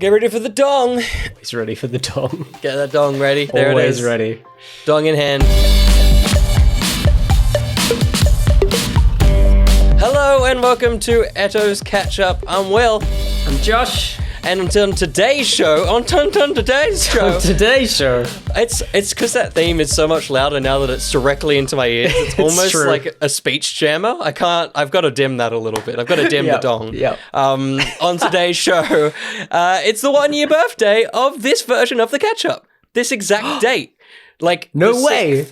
Get ready for the dong. He's ready for the dong. Get that dong ready. There Always it is. ready. Dong in hand. Hello and welcome to ETTO's Catch Up. I'm Will. I'm Josh. And on today's show, Today's show. It's because that theme is so much louder now that it's directly into my ears. It's almost true. like a speech jammer. I've got to dim that a little bit. I've got to dim the dong. Yep. On today's show, it's the 1 year birthday of this version of the Catch Up. This exact date. Like No way.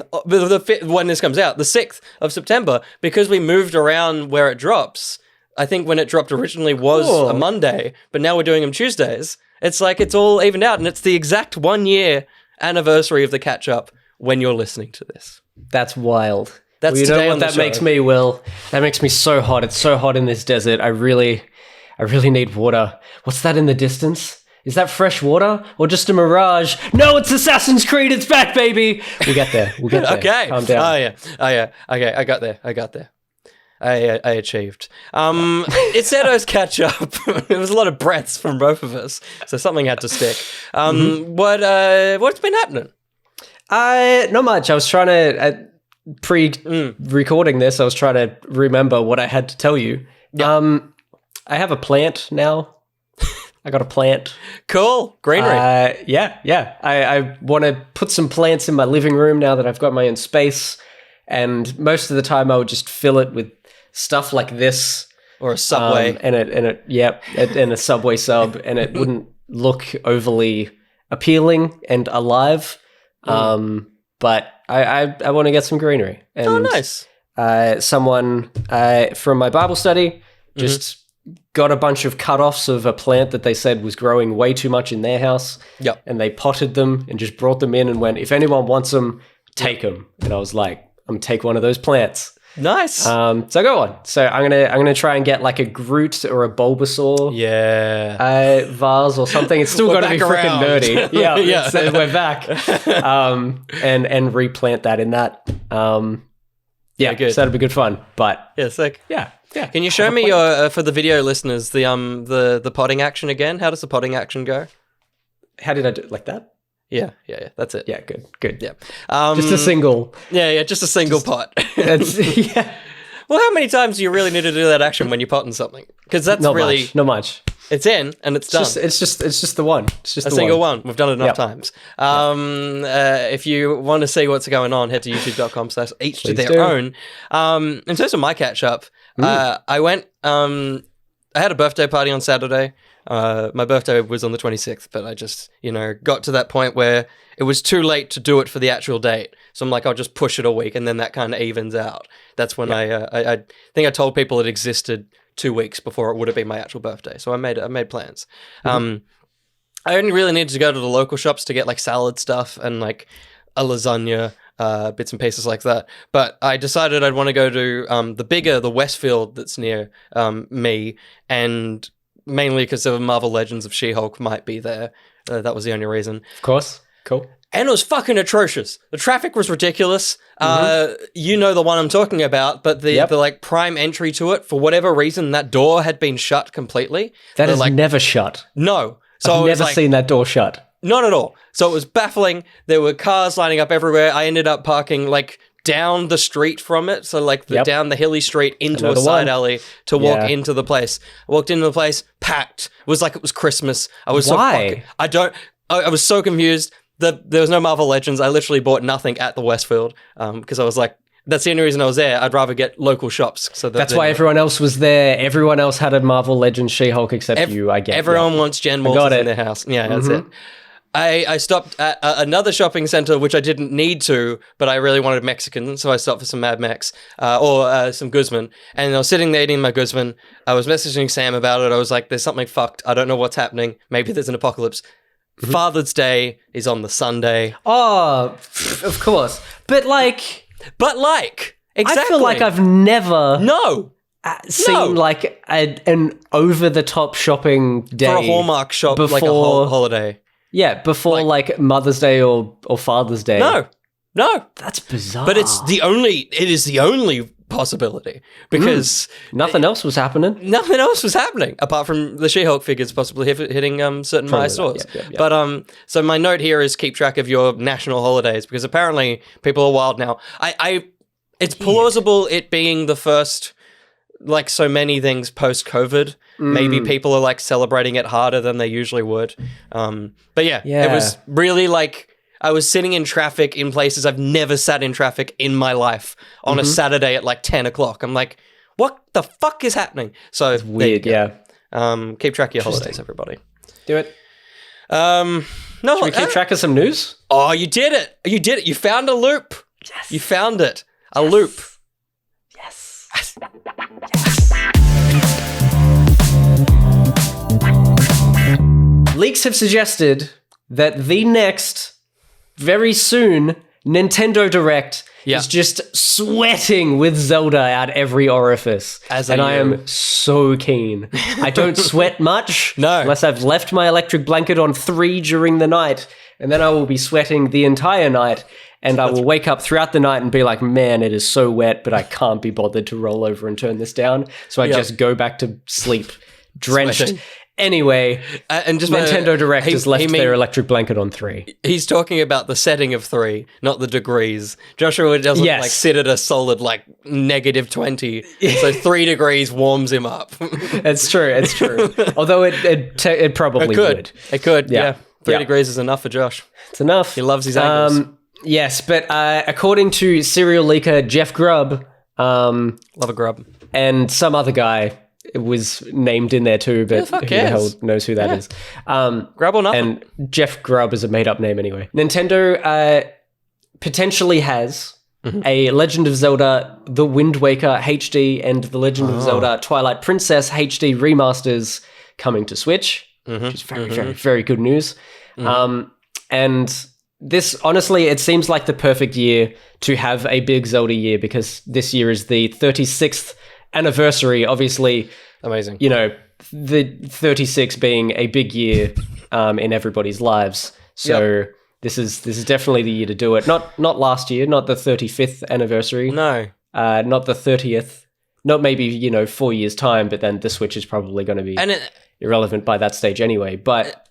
When this comes out, the 6th of September, because we moved around where it drops. I think when it dropped originally was a Monday, but now we're doing them Tuesdays. It's like it's all evened out, and it's the exact 1 year anniversary of the catch up when you're listening to this. That's wild. That's you today know on what the that show. makes me, Will? That makes me so hot. It's so hot in this desert. I really need water. What's that in the distance? Is that fresh water or just a mirage? No, it's Assassin's Creed. It's back, baby. We'll get there. Okay. Calm down. Oh yeah. Okay, I got there. I achieved. It's ETTO's catch up. It was a lot of breaths from both of us, so something had to stick. What's been happening? Not much. I was trying to pre-recording this. I was trying to remember what I had to tell you. Yeah. I have a plant now. I got a plant. Cool. Greenery. Yeah. I want to put some plants in my living room now that I've got my own space. And most of the time, I would just fill it with stuff like this, or a Subway, and a Subway sub, and it wouldn't look overly appealing and alive. But I want to get some greenery. And, nice. Someone from my Bible study just got a bunch of cut-offs of a plant that they said was growing way too much in their house. Yep. And they potted them and just brought them in and went, if anyone wants them, take them. And I was like, I'm gonna take one of those plants. Nice. So I got one. So I'm gonna try and get like a Groot or a Bulbasaur, vase or something. It's still gonna be freaking nerdy. Yeah. We're back. And replant that in that. Good. So that'll be good fun. But yeah, sick. Yeah. Can you show me your for the video listeners the potting action again? How does the potting action go? How did I do it? Like that? Yeah. That's it. Yeah, good. Yeah. Just a single. Yeah, just a single pot. Yeah. Well, how many times do you really need to do that action when you're potting something? Because that's Not really not much. It's in and it's done. It's just the one. It's just a the single one. We've done it enough Yep. times. If you want to see what's going on, head to youtube.com/each to Please their do. own. In terms of my catch up, I went. I had a birthday party on Saturday. My birthday was on the 26th, but I just, got to that point where it was too late to do it for the actual date. So I'm like, I'll just push it a week, and then that kind of evens out. That's when I think I told people it existed 2 weeks before it would have been my actual birthday. So I made plans. I only really needed to go to the local shops to get like salad stuff and like a lasagna, bits and pieces like that. But I decided I'd want to go to the Westfield that's near me, and mainly because of Marvel Legends of She-Hulk might be there. That was the only reason. Of course. Cool. And it was fucking atrocious. The traffic was ridiculous. You know the one I'm talking about, but the like prime entry to it, for whatever reason, that door had been shut completely. That is never shut. No. So I've never seen that door shut. Not at all. So it was baffling. There were cars lining up everywhere. I ended up parking like down the street from it. So like down the hilly street into a side alley to walk into the place. I walked into the place, packed. It was like it was Christmas. I was Why? I was so confused. There was no Marvel Legends. I literally bought nothing at the Westfield because I was like, that's the only reason I was there. I'd rather get local shops. So that's why everyone else was there. Everyone else had a Marvel Legends She-Hulk except you, I guess. Everyone wants Jen Walters in their house. Yeah, that's it. I stopped at another shopping center, which I didn't need to, but I really wanted Mexican, so I stopped for some Mad Mex or some Guzman. And I was sitting there eating my Guzman. I was messaging Sam about it. I was like, there's something fucked. I don't know what's happening. Maybe there's an apocalypse. Father's Day is on the Sunday. Oh, of course. But exactly. I feel like I've never seen No. like an over-the-top shopping day. For a Hallmark shop, like a whole holiday. Yeah, before like Mother's Day or Father's Day. No. That's bizarre. But it is the only possibility because nothing else was happening. Nothing else was happening apart from the She-Hulk figures possibly hitting certain My stores. Yeah. But so my note here is keep track of your national holidays because apparently people are wild now. It's plausible it being the first, like so many things post-COVID. Maybe people are like celebrating it harder than they usually would. But yeah, it was really like I was sitting in traffic in places I've never sat in traffic in my life on a Saturday at like 10 o'clock. I'm like, what the fuck is happening? So it's weird, yeah. Keep track of your holidays, everybody. Do it. No, should we keep track of some news? Oh, you did it. You did it. You found a loop. Yes. You found it. A loop. Yes. Leaks have suggested that the next, very soon, Nintendo Direct is just sweating with Zelda at every orifice. I am so keen. I don't sweat much unless I've left my electric blanket on 3 during the night, and then I will be sweating the entire night, and I will wake up throughout the night and be like, man, it is so wet, but I can't be bothered to roll over and turn this down. So I just go back to sleep, drenched. Sweating. Anyway, and just Nintendo Direct has left their electric blanket on 3. He's talking about the setting of 3, not the degrees. Joshua doesn't like sit at a solid like negative 20, so 3 degrees warms him up. It's true. Although it probably would. It could. Yeah. 3 degrees is enough for Josh. It's enough. He loves his ankles. Yes, but according to serial leaker Jeff Grubb, love a grub, and some other guy. It was named in there too, but who the hell knows who that is? Grubb or nothing. And Jeff Grubb is a made-up name anyway. Nintendo potentially has a Legend of Zelda The Wind Waker HD and The Legend of Zelda Twilight Princess HD remasters coming to Switch, which is very, very, very good news. And this, honestly, it seems like the perfect year to have a big Zelda year because this year is the 36th anniversary, obviously. Amazing. You know, the 36 being a big year in everybody's lives. So this is definitely the year to do it. Not last year, not the 35th anniversary. No. Not the 30th. Not maybe, 4 years' time, but then the Switch is probably going to be irrelevant by that stage anyway. But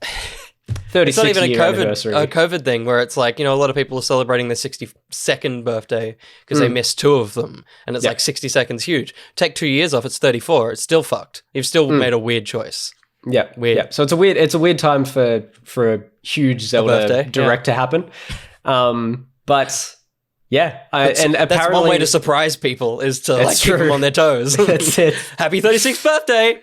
36th it's not even year anniversary. a COVID thing where it's like, a lot of people are celebrating their 62nd birthday because they missed 2 of them. And it's like 60 seconds huge. Take 2 years off, it's 34. It's still fucked. You've still made a weird choice. Yeah. Weird. Yeah. So it's a weird time for a huge Zelda Direct to happen. But yeah, and apparently that's one way to surprise people is to keep them on their toes. That's it. Happy 36th birthday!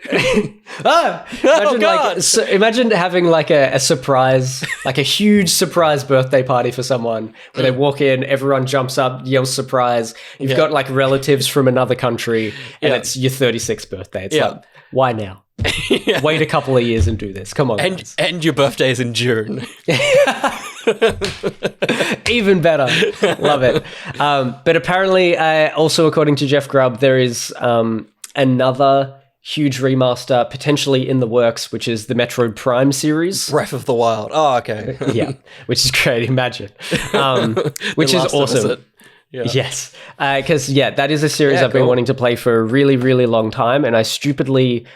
Imagine having like a surprise, like a huge surprise birthday party for someone where they walk in, everyone jumps up, yells surprise. You've got like relatives from another country, and it's your 36th birthday. It's like, why now? Wait a couple of years and do this. Come on, and your birthday is in June. Even better. Love it. But apparently, also according to Jeff Grubb, there is another huge remaster potentially in the works, which is the Metroid Prime series. Breath of the Wild. Oh, okay. Yeah, which is great. Imagine. Which is awesome. Yeah. Yes, because that is a series I've been wanting to play for a really, really long time, and I stupidly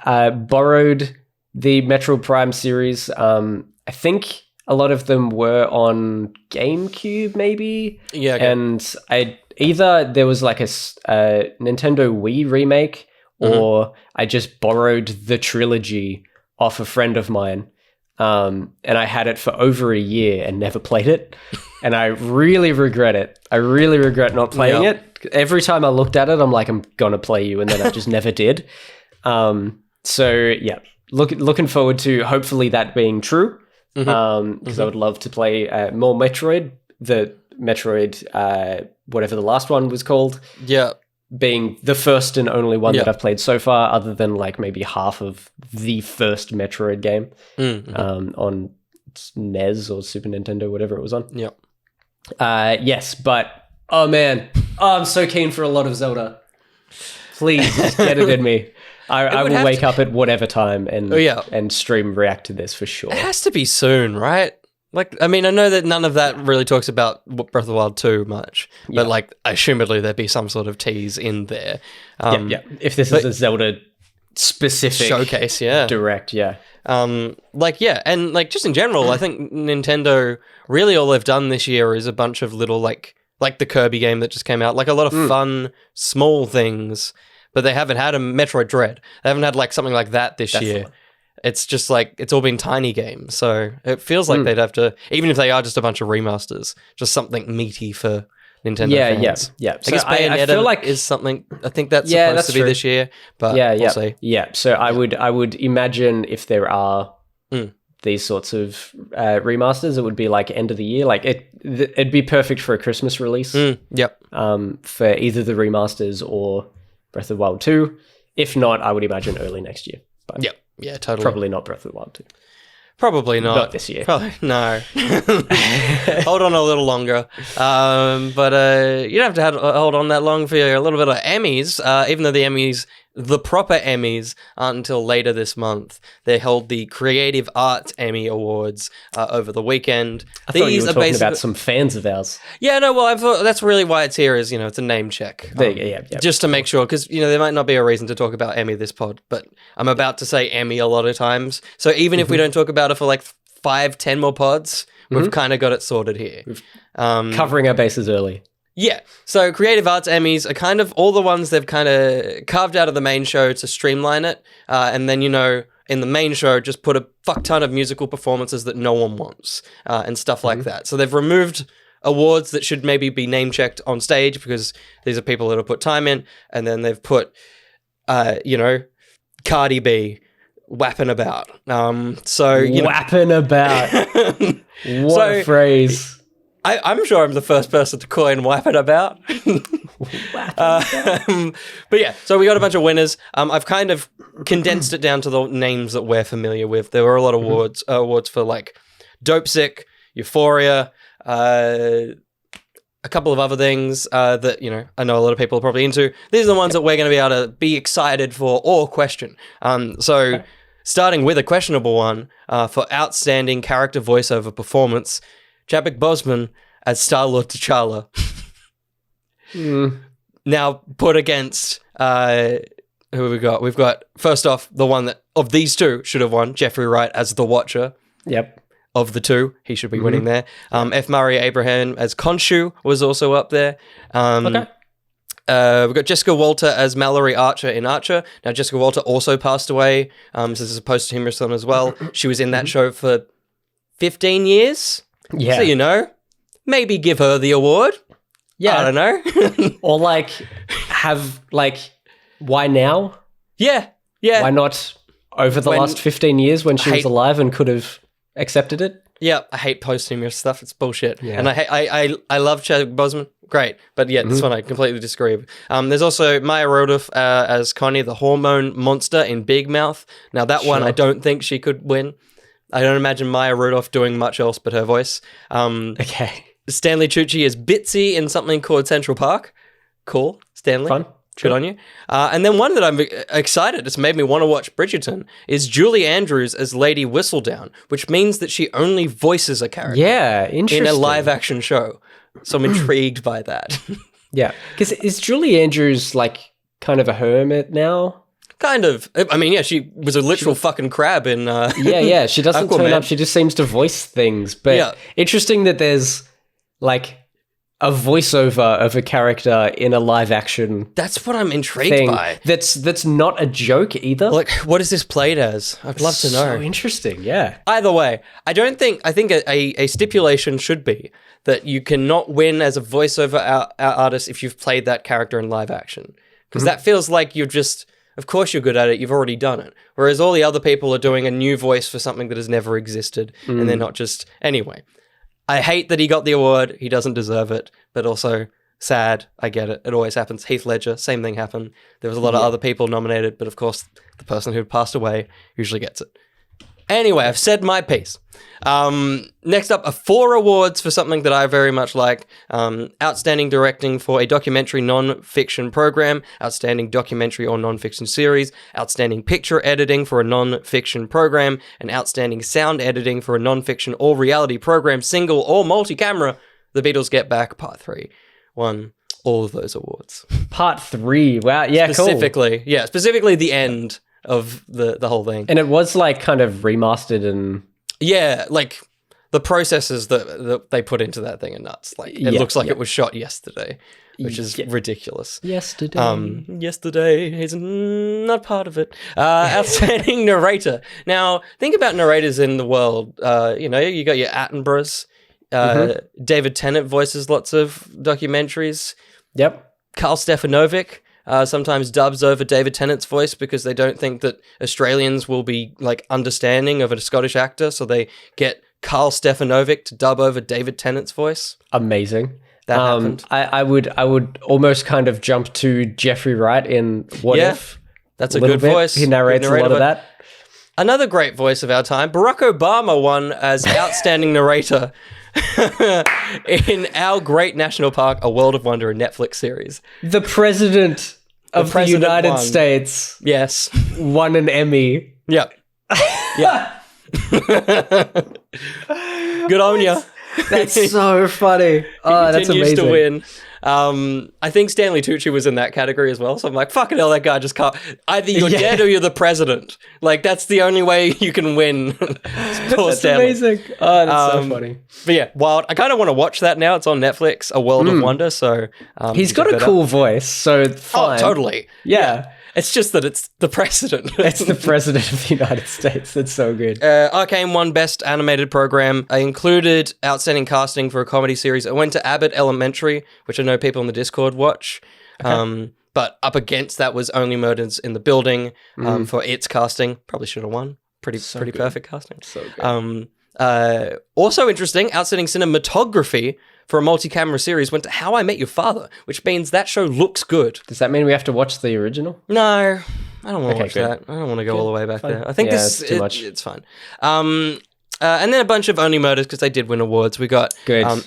borrowed the Metroid Prime series. I think a lot of them were on GameCube, maybe. Yeah, okay. And either there was like a Nintendo Wii remake, or I just borrowed the trilogy off a friend of mine. And I had it for over a year and never played it. And I really regret it. I really regret not playing it. Every time I looked at it, I'm like, I'm going to play you. And then I just never did. So, yeah, looking forward to hopefully that being true. Because I would love to play more Metroid. The Metroid, whatever the last one was called. Yeah. Being the first and only one that I've played so far, other than like maybe half of the first Metroid game on NES or Super Nintendo, whatever it was on. Yeah. Yes, but oh man, I'm so keen for a lot of Zelda. Please just get it in me. I will wake up at whatever time and stream react to this for sure. It has to be soon, right? Like, I mean, I know that none of that really talks about Breath of the Wild 2 much, but like, assumedly there'd be some sort of tease in there. If this is a Zelda specific showcase, direct, and like just in general, I think Nintendo really all they've done this year is a bunch of little like the Kirby game that just came out, like a lot of fun small things, but they haven't had a Metroid Dread. They haven't had like something like that this year. It's just like, it's all been tiny games. So it feels like they'd have to, even if they are just a bunch of remasters, just something meaty for Nintendo fans. Yeah. I guess Bayonetta feel like is something, I think that's supposed to be this year, but we'll see. Yeah, so I would imagine if there are these sorts of remasters, it would be like end of the year. Like it'd be perfect for a Christmas release. For either the remasters or Breath of the Wild 2. If not, I would imagine early next year. But yeah, totally. Probably not Breath of the Wild 2. Probably not. Not this year. Probably no. Hold on a little longer. But you don't have to hold on that long for a little bit of Emmys. Even though the proper Emmys aren't until later this month. They held the Creative Arts Emmy Awards over the weekend. I thought you were talking about some fans of ours. Yeah, no, well, I thought that's really why it's here is, it's a name check. Just to make sure, because, there might not be a reason to talk about Emmy this pod, but I'm about to say Emmy a lot of times. So even if we don't talk about it for like 5-10 more pods, we've kind of got it sorted here. Covering our bases early. Yeah, so Creative Arts Emmys are kind of all the ones they've kind of carved out of the main show to streamline it, and then, in the main show, just put a fuck ton of musical performances that no one wants, and stuff like that. So they've removed awards that should maybe be name-checked on stage, because these are people that have put time in, and then they've put, Cardi B whapping about. Whapping about. What a phrase. I'm sure I'm the first person to coin whapping about. But yeah, so we got a bunch of winners. I've kind of condensed it down to the names that we're familiar with. There were a lot of awards for like Dope Sick, Euphoria, a couple of other things that, I know a lot of people are probably into. These are the ones that we're going to be able to be excited for or question. Starting with a questionable one for Outstanding Character Voiceover Performance, Chadwick Boseman as Star-Lord T'Challa. Now, put against, who have we got? We've got, first off, the one that, of these two, should have won, Jeffrey Wright as The Watcher. Yep. Of the two, he should be winning there. F. Murray Abraham as Khonshu was also up there. Okay. We've got Jessica Walter as Mallory Archer in Archer. Now, Jessica Walter also passed away. So this is a posthumous one as well. She was in that show for 15 years. Yeah. So, maybe give her the award. Yeah. I don't know. Or why now? Yeah. Yeah. Why not over the last 15 years when she was alive and could have accepted it? Yeah, I hate posthumous stuff. It's bullshit. Yeah. And I love Chadwick Boseman. Great. But yeah, this one I completely disagree with. There's also Maya Rudolph as Connie, the hormone monster in Big Mouth. Now, that one, I don't think she could win. I don't imagine Maya Rudolph doing much else but her voice. Okay. Stanley Tucci is Bitsy in something called Central Park. Cool. Stanley. Fun. Good on you. And then one that I'm excited, it's made me want to watch Bridgerton, is Julie Andrews as Lady Whistledown, which means that she only voices a character. Yeah, interesting. In a live-action show. So I'm intrigued by that. Yeah. Because is Julie Andrews, kind of a hermit now? Kind of. I mean, yeah, she was a literal fucking crab in Yeah, she doesn't Aquaman. turn up. She just seems to voice things. But interesting that there's, a voiceover of a character in a live action. That's what I'm intrigued by. That's not a joke either. What is this played as? I'd love to know. So interesting, yeah. Either way, I think a stipulation should be that you cannot win as a voiceover artist if you've played that character in live action. Because that feels like you're just, of course you're good at it, you've already done it. Whereas all the other people are doing a new voice for something that has never existed, and they're not just... Anyway. I hate that he got the award. He doesn't deserve it, but also sad. I get it. It always happens. Heath Ledger, same thing happened. There was a lot of other people nominated, but of course, the person who passed away usually gets it. Anyway, I've said my piece. Next up are 4 awards for something that I very much like. Outstanding directing for a documentary non-fiction program, outstanding documentary or non-fiction series, outstanding picture editing for a non-fiction program, and outstanding sound editing for a non-fiction or reality program, single or multi-camera. The Beatles Get Back, Part 3 won all of those awards. Part 3, wow, yeah, specifically, cool. Yeah, specifically the end of the whole thing. And it was like kind of remastered and... Yeah, like the processes that they put into that thing are nuts. Like it looks like it was shot yesterday, which is ridiculous. Yesterday is not part of it. Outstanding narrator. Now, think about narrators in the world. You got your Attenboroughs. David Tennant voices lots of documentaries. Yep. Carl Stefanovic sometimes dubs over David Tennant's voice because they don't think that Australians will be like understanding of a Scottish actor, so they get Carl Stefanovic to dub over David Tennant's voice. Amazing. That happened. I would almost kind of jump to Jeffrey Wright in What If. That's a good voice. He narrates a lot of that. Another great voice of our time, Barack Obama won as outstanding narrator in Our Great National Park, A World of Wonder, a Netflix series. The president of the United States, yes, won an Emmy. Yep. Yeah. Good on ya. That's so funny. Oh, that's amazing. To win. I think Stanley Tucci was in that category as well. So I'm like, fucking hell, that guy just can't. Either you're dead or you're the president. Like, that's the only way you can win. Poor That's Stanley. amazing. Oh, that's so funny. But yeah, wild. I kind of want to watch that now. It's on Netflix, A World of Wonder. So he's got a cool voice. So fine. Oh, totally. Yeah. It's just that it's the president. It's the president of the United States. That's so good. Arcane won Best Animated Program. I included outstanding casting for a comedy series. I went to Abbott Elementary, which I know people in the Discord watch. Okay. But up against that was Only Murders in the Building for its casting. Probably should have won. Pretty perfect casting. So good. Also interesting, outstanding cinematography for a multi-camera series went to How I Met Your Father, which means that show looks good. Does that mean we have to watch the original? No, I don't want to watch that. I don't want to go all the way back there. I think it's too much. It's fine. And then a bunch of Only Murders because they did win awards. We got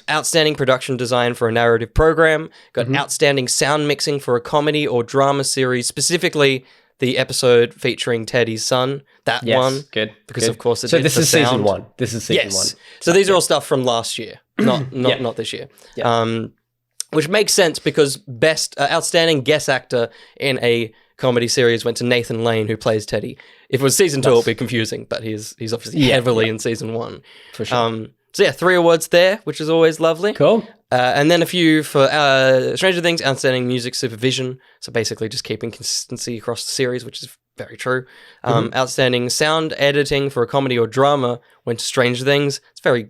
outstanding production design for a narrative program, got outstanding sound mixing for a comedy or drama series, specifically the episode featuring Teddy's son. That one. Good. Because of course So this is season 1. This is season 1. So these are all stuff from last year, not this year. Yeah. Which makes sense because best outstanding guest actor in a comedy series went to Nathan Lane, who plays Teddy. If it was season 2, it would be confusing, but he's obviously heavily in season 1. For sure. So yeah, 3 awards there, which is always lovely. Cool. And then a few for Stranger Things, outstanding music supervision. So basically just keeping consistency across the series, which is very true. Outstanding sound editing for a comedy or drama went to Stranger Things. It's very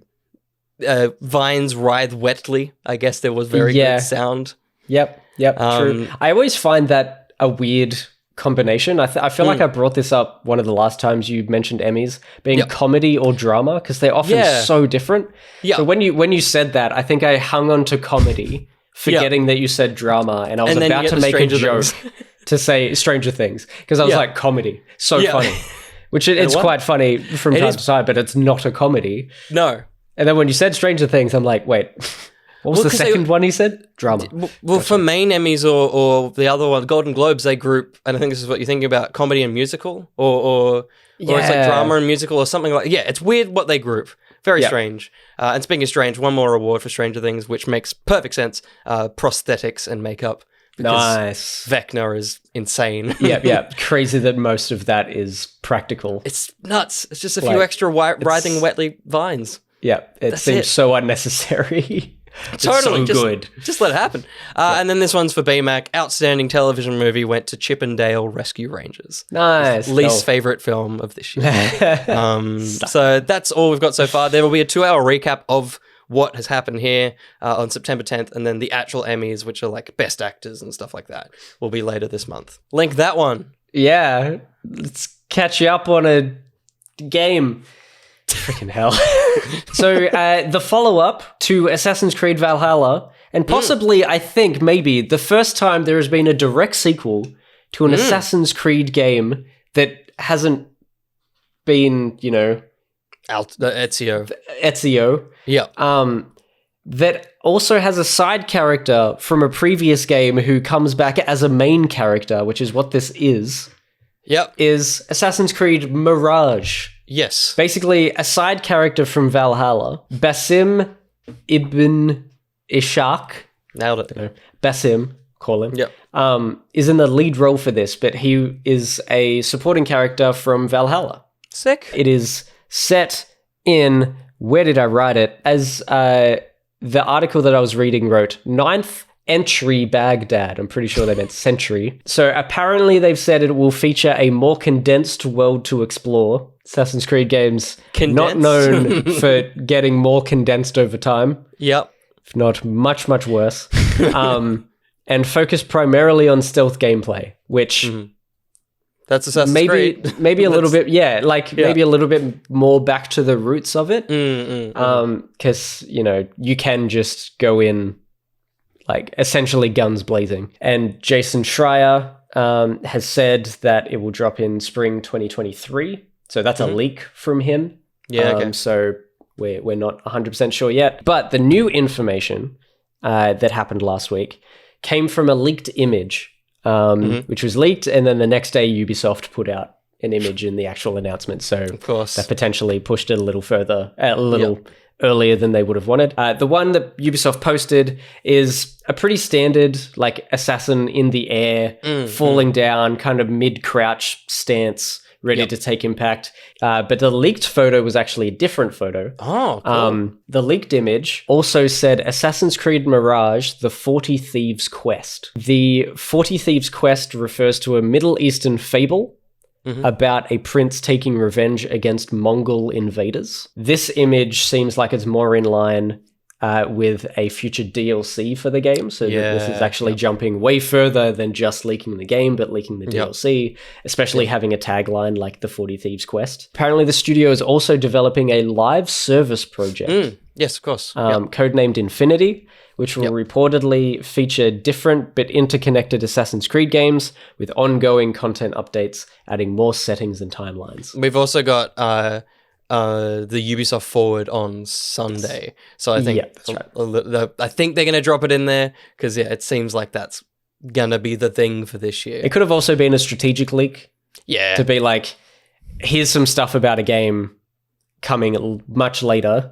vines writhe wetly. I guess there was very good sound. Yep, true. I always find that a weird combination. I feel like I brought this up one of the last times you mentioned Emmys being comedy or drama because they're often so different. Yeah. So when you said that, I think I hung on to comedy, forgetting that you said drama, and I was about to make a joke to say Stranger Things because I was like comedy, so funny, which it's quite funny from time to time, but it's not a comedy. No. And then when you said Stranger Things, I'm like, wait. What was the second one he said? Drama. Well, for main Emmys or the other one, Golden Globes, they group, and I think this is what you're thinking about, comedy and musical, or it's like drama and musical or something like. Yeah, it's weird what they group. Very strange. And speaking of strange, one more award for Stranger Things, which makes perfect sense. Prosthetics and makeup. Nice. Vecna is insane. Yeah. Crazy that most of that is practical. It's nuts. It's just a few extra writhing wetly vines. Yeah, it seems so unnecessary. Totally, so good. Just let it happen. And then this one's for BMAC. Outstanding television movie went to Chippendale Rescue Rangers. Nice. Least favorite film of this year. So that's all we've got so far. There will be a 2-hour recap of what has happened here on September 10th, and then the actual Emmys, which are like best actors and stuff like that, will be later this month. Link that one. Yeah, let's catch you up on a game. Freaking hell. So the follow-up to Assassin's Creed Valhalla, and possibly, I think, maybe the first time there has been a direct sequel to an Assassin's Creed game that hasn't been, Ezio. Ezio. Yeah. That also has a side character from a previous game who comes back as a main character, which is what this is. Yep. Is Assassin's Creed Mirage. Yes. Basically, a side character from Valhalla, Basim Ibn Ishaq. Nailed it. Basim, call him. Yep. Is in the lead role for this, but he is a supporting character from Valhalla. Sick. It is set in, where did I write it? As the article that I was reading wrote, 9th Entry Baghdad. I'm pretty sure they meant century. So apparently they've said it will feature a more condensed world to explore. Assassin's Creed games not known for getting more condensed over time. Yep. If not much, much worse. And focus primarily on stealth gameplay, which... That's Assassin's Creed. Maybe a little bit, maybe a little bit more back to the roots of it. Because, you can just go in, essentially guns blazing. And Jason Schreier has said that it will drop in spring 2023. So that's a leak from him. Yeah, okay. So we're not 100% sure yet. But the new information that happened last week came from a leaked image. Which was leaked, and then the next day Ubisoft put out an image in the actual announcement. So of course, that potentially pushed it a little further, earlier than they would have wanted. The one that Ubisoft posted is a pretty standard, assassin in the air, falling down, kind of mid-crouch stance, ready to take impact. But the leaked photo was actually a different photo. Oh, cool. The leaked image also said Assassin's Creed Mirage, the 40 Thieves Quest. The 40 Thieves Quest refers to a Middle Eastern fable about a prince taking revenge against Mongol invaders. This image seems like it's more in line with a future DLC for the game. So this is actually jumping way further than just leaking the game, but leaking the DLC, especially having a tagline like the 40 Thieves Quest. Apparently the studio is also developing a live service project. Yes, of course. Codenamed Infinity, which will reportedly feature different but interconnected Assassin's Creed games with ongoing content updates, adding more settings and timelines. We've also got... the Ubisoft Forward on Sunday. So I think that's right. I think they're going to drop it in there because it seems like that's going to be the thing for this year. It could have also been a strategic leak. Yeah. To be like, here's some stuff about a game coming much later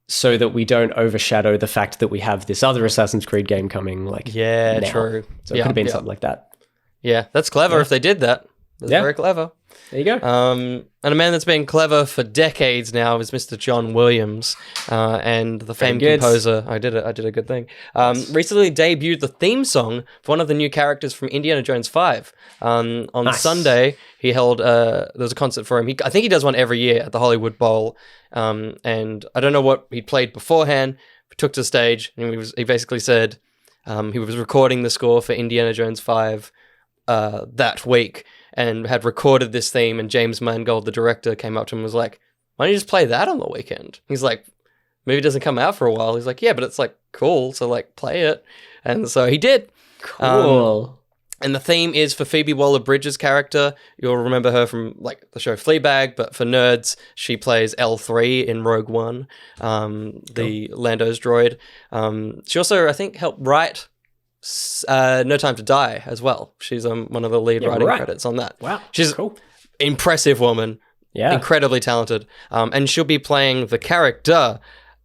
so that we don't overshadow the fact that we have this other Assassin's Creed game coming now. True. So it could have been something like that. Yeah, that's clever if they did that. That's very clever. There you go. And a man that's been clever for decades now is Mr. John Williams, and the famed composer. I did a good thing. Recently debuted the theme song for one of the new characters from Indiana Jones 5. On Sunday, he held there was a concert for him. I think he does one every year at the Hollywood Bowl. And I don't know what he played beforehand. But took to the stage, and he basically said he was recording the score for Indiana Jones 5 that week. And had recorded this theme, and James Mangold, the director, came up to him and was like, why don't you just play that on the weekend? He's like, movie doesn't come out for a while. He's like, yeah, but it's cool, so play it. And so he did. Cool. And the theme is for Phoebe Waller-Bridge's character. You'll remember her from the show Fleabag, but for nerds, she plays L3 in Rogue One, the Lando's droid. She also, I think, helped write No Time to Die as well. She's one of the lead writing credits on that. Wow. She's cool. Impressive woman. Yeah. Incredibly talented. And she'll be playing the character,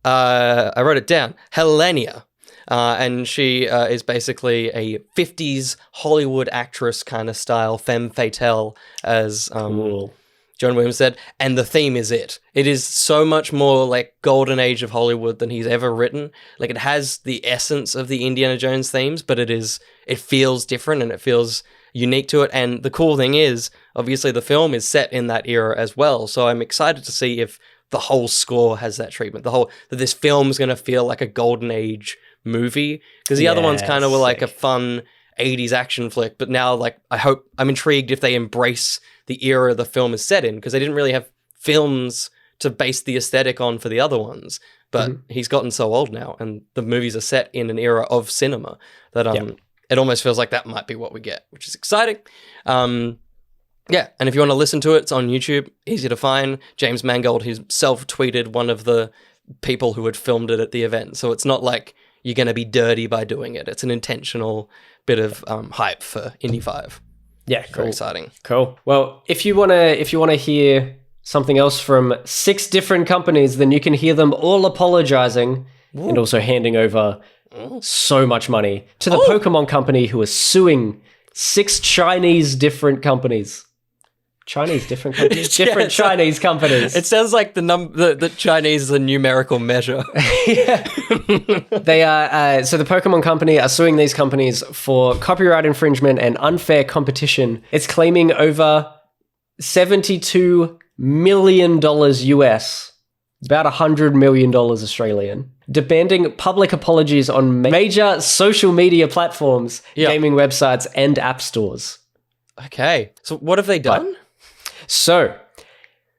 I wrote it down, Helenia. And she is basically a 50s Hollywood actress kind of style, femme fatale, as John Williams said. And the theme is it. It is so much more golden age of Hollywood than he's ever written. It has the essence of the Indiana Jones themes, but it feels different and it feels unique to it. And the cool thing is, obviously the film is set in that era as well. So I'm excited to see if the whole score has that treatment. That this film's going to feel like a golden age movie, because the other ones kind of were a fun 80s action flick, but now I'm intrigued if they embrace the era the film is set in, because they didn't really have films to base the aesthetic on for the other ones, but he's gotten so old now and the movies are set in an era of cinema that it almost feels like that might be what we get, which is exciting. Yeah, and if you want to listen to it, it's on YouTube, easy to find. James Mangold himself tweeted one of the people who had filmed it at the event, so it's not like you're going to be dirty by doing it. It's an intentional bit of hype for Indy 5. Yeah, cool. Very exciting. Cool. Well, if you wanna hear something else from 6 different companies, then you can hear them all apologizing and also handing over so much money to the Pokemon company who is suing 6 Chinese different companies. Chinese different companies? Different Chinese companies. It sounds like the Chinese is a numerical measure. Yeah. They are, so the Pokemon company are suing these companies for copyright infringement and unfair competition. It's claiming over $72 million US, about $100 million Australian, demanding public apologies on major social media platforms, gaming websites, and app stores. Okay. So what have they done? So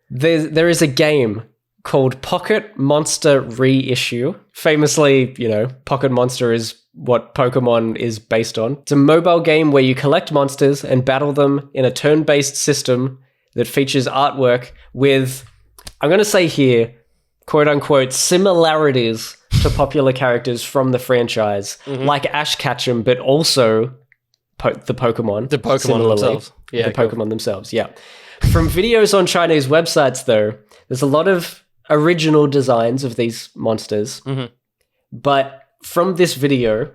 there is a game called Pocket Monster Reissue. Famously, Pocket Monster is what Pokemon is based on. It's a mobile game where you collect monsters and battle them in a turn-based system that features artwork with, I'm going to say here, quote-unquote, similarities to popular characters from the franchise, like Ash Ketchum, but also the Pokemon. The Pokemon themselves. Yeah, the Pokemon themselves, yeah. From videos on Chinese websites, though, there's a lot of original designs of these monsters. But from this video,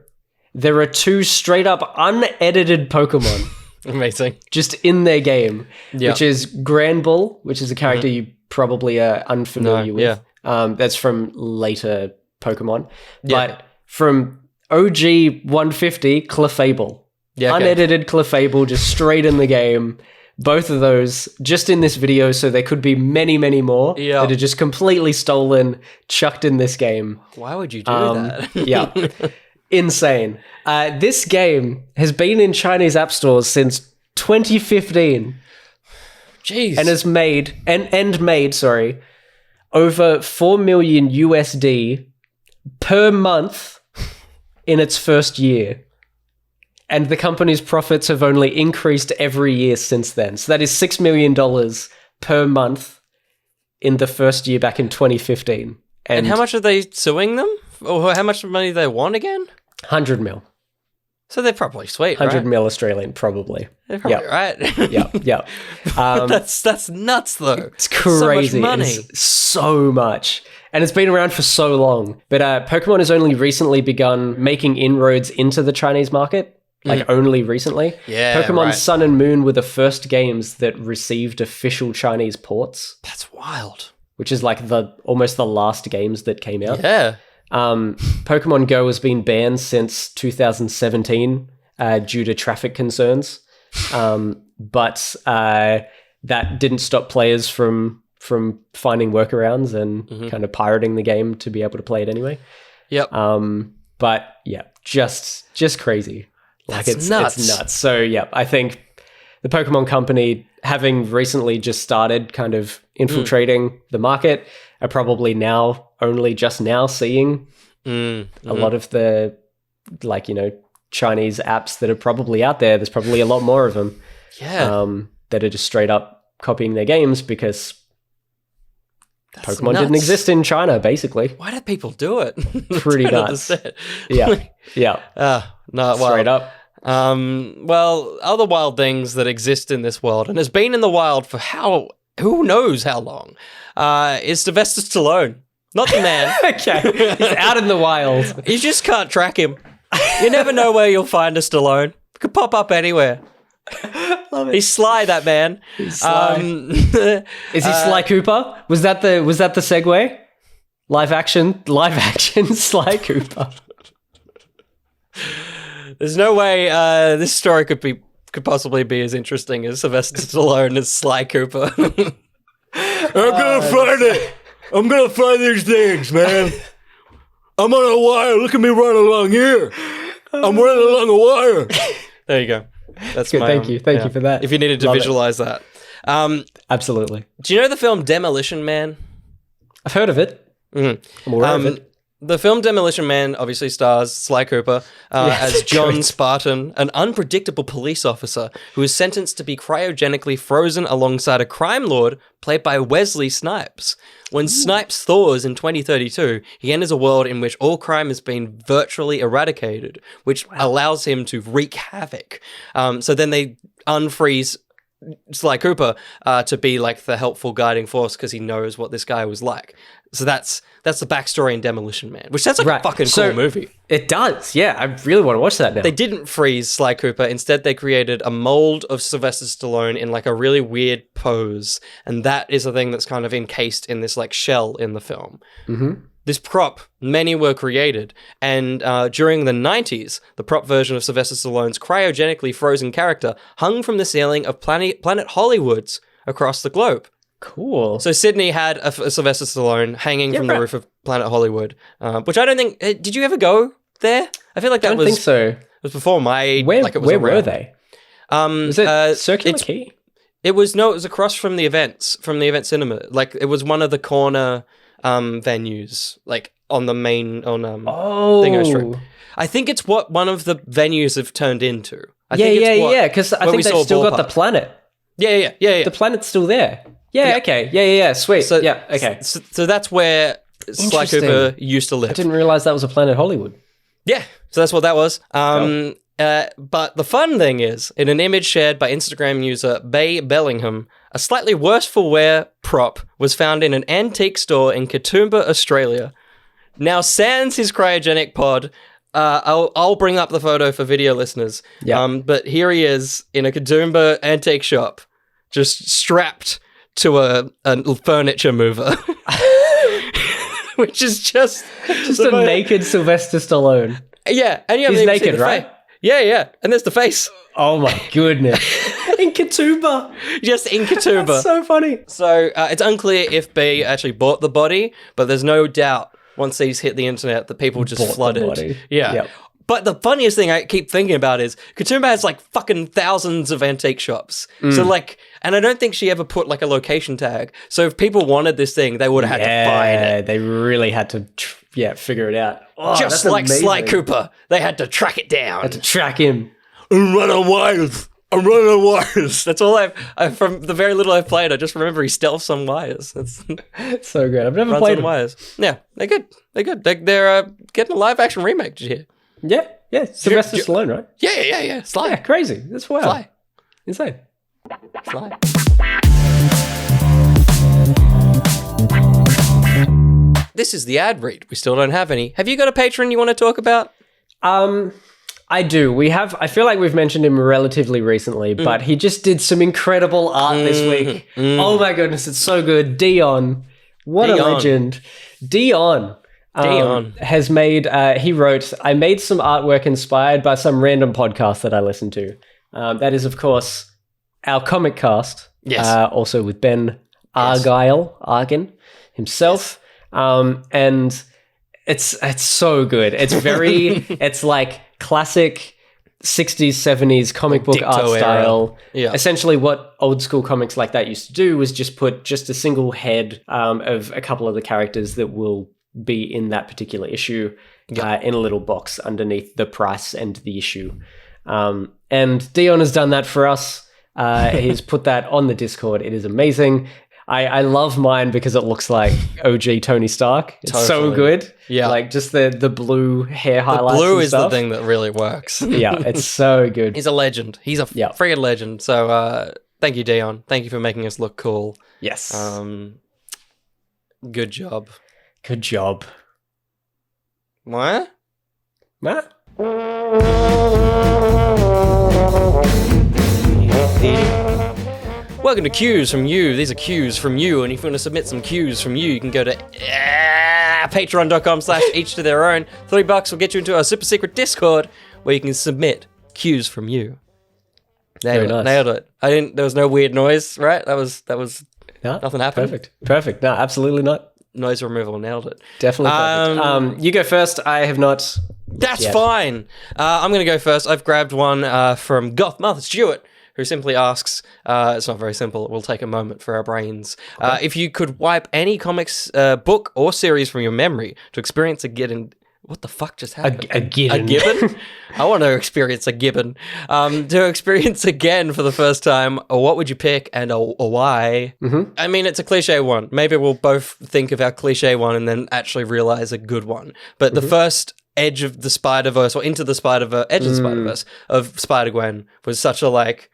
there are 2 straight-up unedited Pokemon. Amazing. Just in their game, which is Granbull, which is a character you probably are unfamiliar with. That's from later Pokemon. But from OG 150, Clefable. Unedited Clefable, just straight in the game. Both of those just in this video, so there could be many, many more that are just completely stolen, chucked in this game. Why would you do that? Yeah. Insane. This game has been in Chinese app stores since 2015. Jeez. And has made over 4 million USD per month in its first year. And the company's profits have only increased every year since then. So that is $6 million per month in the first year back in 2015. And how much are they suing them? Or how much money they want again? 100 mil. So they're probably sweet, 100 mil Australian, probably. They're probably right. Yeah. That's nuts, though. It's crazy. So much money. It's so much. And it's been around for so long. But Pokemon has only recently begun making inroads into the Chinese market. Only recently. Yeah, Pokemon Sun and Moon were the first games that received official Chinese ports. That's wild. Which is like almost the last games that came out. Yeah. Pokemon Go has been banned since 2017 due to traffic concerns. But that didn't stop players from finding workarounds and kind of pirating the game to be able to play it anyway. Yep. But yeah, just crazy. It's nuts. It's nuts. So yeah, I think the Pokemon company, having recently just started kind of infiltrating the market, are probably only just now seeing a lot of the Chinese apps that are probably out there. There's probably a lot more of them. Yeah. That are just straight up copying their games because Pokemon nuts. didn't exist in China, basically. Why do people do it? Pretty nuts. Yeah. No, straight up. Well, other wild things that exist in this world and has been in the wild for who knows how long, is Sylvester Stallone. Not the man. Okay. He's out in the wild. You just can't track him. You never know where you'll find a Stallone. Could pop up anywhere. Love it. He's sly, that man. He's sly. Is he Sly Cooper? Was that the segue? Live action Sly Cooper. There's no way this story could possibly be as interesting as Sylvester Stallone as Sly Cooper. I'm gonna find it. I'm gonna find these things, man. I'm on a wire. Look at me run along here. I'm running along a wire. There you go. That's good. Thank you for that. If you needed to visualize that. Absolutely. Do you know the film Demolition Man? I've heard of it. Mm-hmm. I'm aware of it. The film Demolition Man obviously stars Sly Cooper as John Spartan, an unpredictable police officer who is sentenced to be cryogenically frozen alongside a crime lord played by Wesley Snipes. When Snipes thaws in 2032, he enters a world in which all crime has been virtually eradicated, which allows him to wreak havoc. So then they unfreeze Sly Cooper to be like the helpful guiding force because he knows what this guy was like. So that's the backstory in Demolition Man, which sounds like a fucking cool movie. It does, yeah. I really want to watch that now. They didn't freeze Sly Cooper. Instead, they created a mold of Sylvester Stallone in like a really weird pose, and that is a thing that's kind of encased in this like shell in the film. Mm-hmm. This prop, many were created, and during the 90s, the prop version of Sylvester Stallone's cryogenically frozen character hung from the ceiling of Planet Hollywoods across the globe. Cool. So Sydney had a Sylvester Stallone hanging from the roof of Planet Hollywood, which I don't think... did you ever go there? I feel like that was... I don't think so. It was before my... Where were they? Was it Circular Quay? It was across from the event cinema. Like, it was one of the corner venues, like, on the main... Dingo Street. I think it's what one of the venues have turned into. Because I think they've still got the planet. Yeah. The planet's still there. Yeah, sweet. So, okay. So that's where Sly Cooper used to live. I didn't realize that was a Planet Hollywood. Yeah, so that's what that was. But the fun thing is, in an image shared by Instagram user Bay Bellingham, a slightly worse for wear prop was found in an antique store in Katoomba, Australia. Now, sans his cryogenic pod, I'll bring up the photo for video listeners. Yeah. But here he is in a Katoomba antique shop, just strapped to a furniture mover, which is just a naked Sylvester Stallone. Yeah, and he's naked, right? Yeah, and there's the face. Oh my goodness! In Katoomba, just in Katoomba. That's so funny. So it's unclear if B actually bought the body, but there's no doubt once these hit the internet that people just flooded. Yeah. Yep. But the funniest thing I keep thinking about is Katoomba has like fucking thousands of antique shops. So like, and I don't think she ever put like a location tag. So if people wanted this thing, they would have had to find it. They really had to, figure it out. Oh, just like amazing. Sly Cooper, they had to track it down. Had to track him. And run on wires. I'm running on wires. That's all I've from the very little I've played. I just remember he stealths on wires. That's so good. I've never played on wires. Yeah, they're good. They're getting a live action remake. Did you hear? Yeah. Sylvester Stallone, right? Yeah. Sly. Yeah, crazy. That's wild. Sly. Insane. Sly. This is the ad read. We still don't have any. Have you got a patron you want to talk about? I do. I feel like we've mentioned him relatively recently, but he just did some incredible art this week. Oh my goodness, it's so good. Dion. What a legend. Dion has made, he wrote, I made some artwork inspired by some random podcast that I listened to. That is, of course, our comic cast. Yes. Also with Ben Argin himself. Yes. And it's so good. It's very, it's like classic 60s, 70s comic book art style. Yeah. Essentially what old school comics like that used to do was just put just a single head of a couple of the characters that will be in that particular issue in a little box underneath the price and the issue. And Dion has done that for us. He's put that on the Discord. It is amazing. I love mine because it looks like OG Tony Stark. It's so good. Yeah. Like just the blue hair highlights. The blue is the thing that really works. Yeah, it's so good. He's a legend. He's a friggin' legend. So thank you, Dion. Thank you for making us look cool. Yes. Good job. Good job. What? What? Welcome to Cues from You. These are cues from you, and if you want to submit some cues from you, you can go to patreon.com/each to their own. $3 will get you into our super secret Discord where you can submit cues from you. Nailed it. There was no weird noise, right? That was nothing happened. Perfect. No, absolutely not. Noise removal, nailed it. Definitely perfect. You go first. I have not. That's fine. I'm going to go first. I've grabbed one from Goth Martha Stewart, who simply asks, it's not very simple, it will take a moment for our brains. Okay. If you could wipe any comics book or series from your memory to experience a gibbon... What the fuck just happened? A gibbon? A gibbon? I want to experience a gibbon. To experience again for the first time, what would you pick and why? Mm-hmm. I mean, it's a cliche one. Maybe we'll both think of our cliche one and then actually realize a good one. But the first edge of the Spider-Verse, or into the Spider-Verse, edge of the Spider-Verse of Spider-Gwen was such a, like,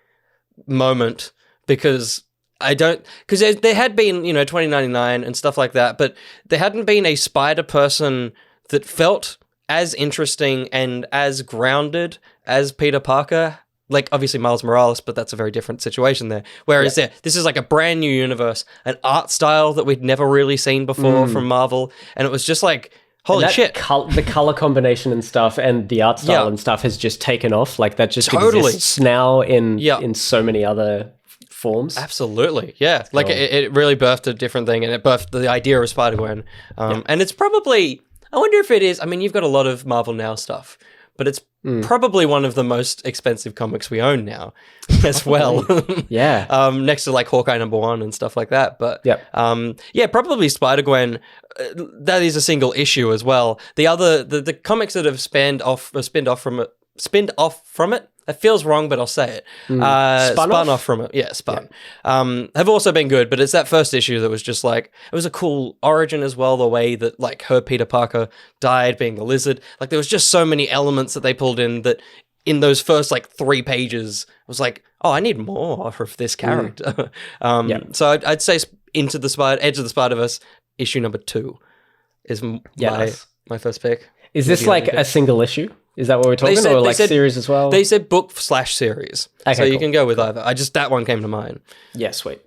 moment because... Because there had been, 2099 and stuff like that, but there hadn't been a Spider-Person that felt as interesting and as grounded as Peter Parker. Like, obviously Miles Morales, but that's a very different situation there. Whereas this is like a brand new universe, an art style that we'd never really seen before from Marvel, and it was just like, holy shit. The color combination and stuff and the art style and stuff has just taken off. Like, that just exists now in so many other forms. Absolutely, yeah. Like, it really birthed a different thing, and it birthed the idea of Spider-Gwen. And it's probably... I wonder if it is... I mean, you've got a lot of Marvel Now stuff, but it's probably one of the most expensive comics we own now as well. Yeah. Next to, like, Hawkeye #1 and stuff like that. But, probably Spider-Gwen, that is a single issue as well. The comics that have spinned off from it, it feels wrong, but I'll say it. Spun off from it. Yeah, spun. Yeah. Have also been good, but it's that first issue that was just like, it was a cool origin as well, the way that, like, her Peter Parker died being the Lizard. Like, there was just so many elements that they pulled in that in those first, like, 3 pages, I was like, oh, I need more of this character. So I'd say Edge of the Spider-Verse, issue number 2 is my first pick. Is this like a single issue? Is that what we're talking about? Or like series as well? They said book/series. Okay, so you can go with either. That one came to mind. Yeah, sweet.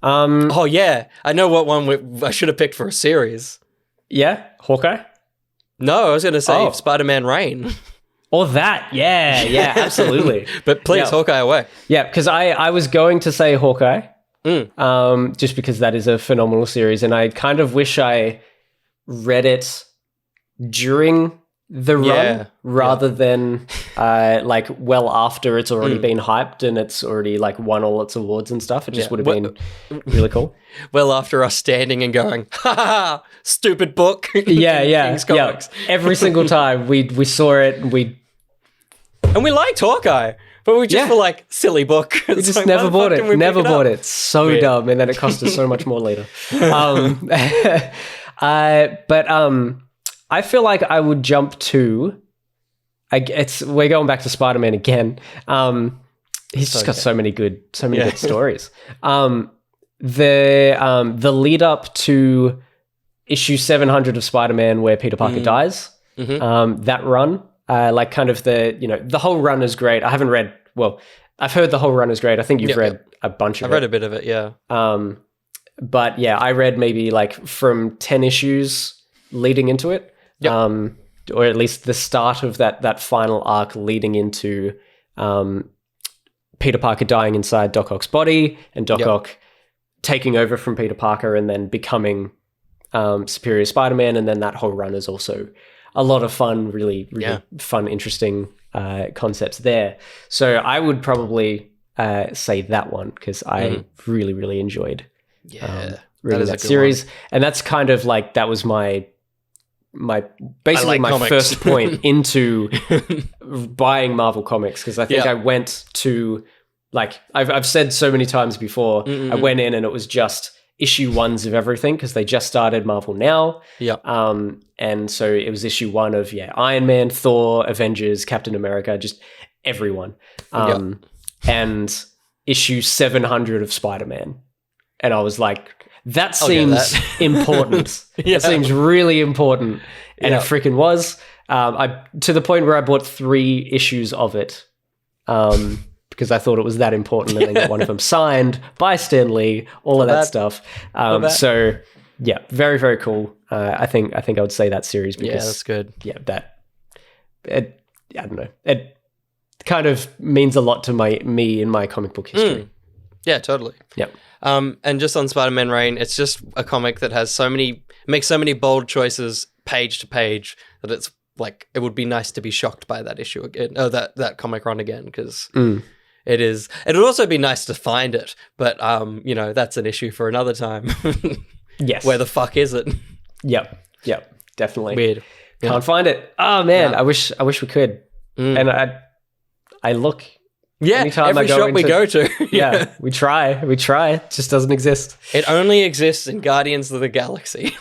Oh, yeah. I know what one I should have picked for a series. Yeah? Hawkeye? No, I was going to say Spider-Man Reign. Or that. Yeah, absolutely. But please, Hawkeye away. Yeah, because I was going to say Hawkeye, just because that is a phenomenal series, and I kind of wish I read it during the run rather than after it's already been hyped and it's already like won all its awards and stuff. It just would have been really cool. Well, after us standing and going, ha ha, stupid book. Yeah. Every single time we saw it and we liked Hawkeye. But we just were like, silly book. We just like, never bought it. Never bought it. So dumb. And then it cost us so much more later. I feel like I would jump to... we're going back to Spider-Man again. He's just got so many good stories. The lead up to issue 700 of Spider-Man where Peter Parker dies, that run, like kind of the whole run is great. I haven't read... Well, I've heard the whole run is great. I think you've read a bunch of it. I've read a bit of it, yeah. But yeah, I read maybe like from 10 issues leading into it. Or at least the start of that final arc leading into Peter Parker dying inside Doc Ock's body and Doc Ock taking over from Peter Parker and then becoming Superior Spider-Man, and then that whole run is also a lot of fun, really fun, interesting concepts there. So I would probably say that one because I really, really enjoyed reading that series. And that's kind of like, that was my first point into buying Marvel Comics, because I think I went to, like, I've said so many times before, I went in and it was just issue 1s of everything because they just started Marvel Now. And so it was issue 1 of Iron Man, Thor, Avengers, Captain America, just everyone. And issue 700 of Spider-Man. And I was like, that seems important. It seems really important. And it freaking was. To the point where I bought 3 issues of it because I thought it was that important, and then got one of them signed by Stan Lee, all of that stuff. So, yeah, very, very cool. I think I would say that series because... that's good. Yeah, I don't know. It kind of means a lot to me in my comic book history. Yeah, totally. Yep. And just on Spider-Man Reign, it's just a comic that has makes so many bold choices page to page that it's like, it would be nice to be shocked by that issue again, that comic run again, because It is. It'd also be nice to find it, but you know, that's an issue for another time. Yes. Where the fuck is it? Yep. Definitely. Weird. Can't find it. Oh man, I wish we could. And I look. Yeah, anytime every shop we go to. Yeah, we try. It just doesn't exist. It only exists in Guardians of the Galaxy.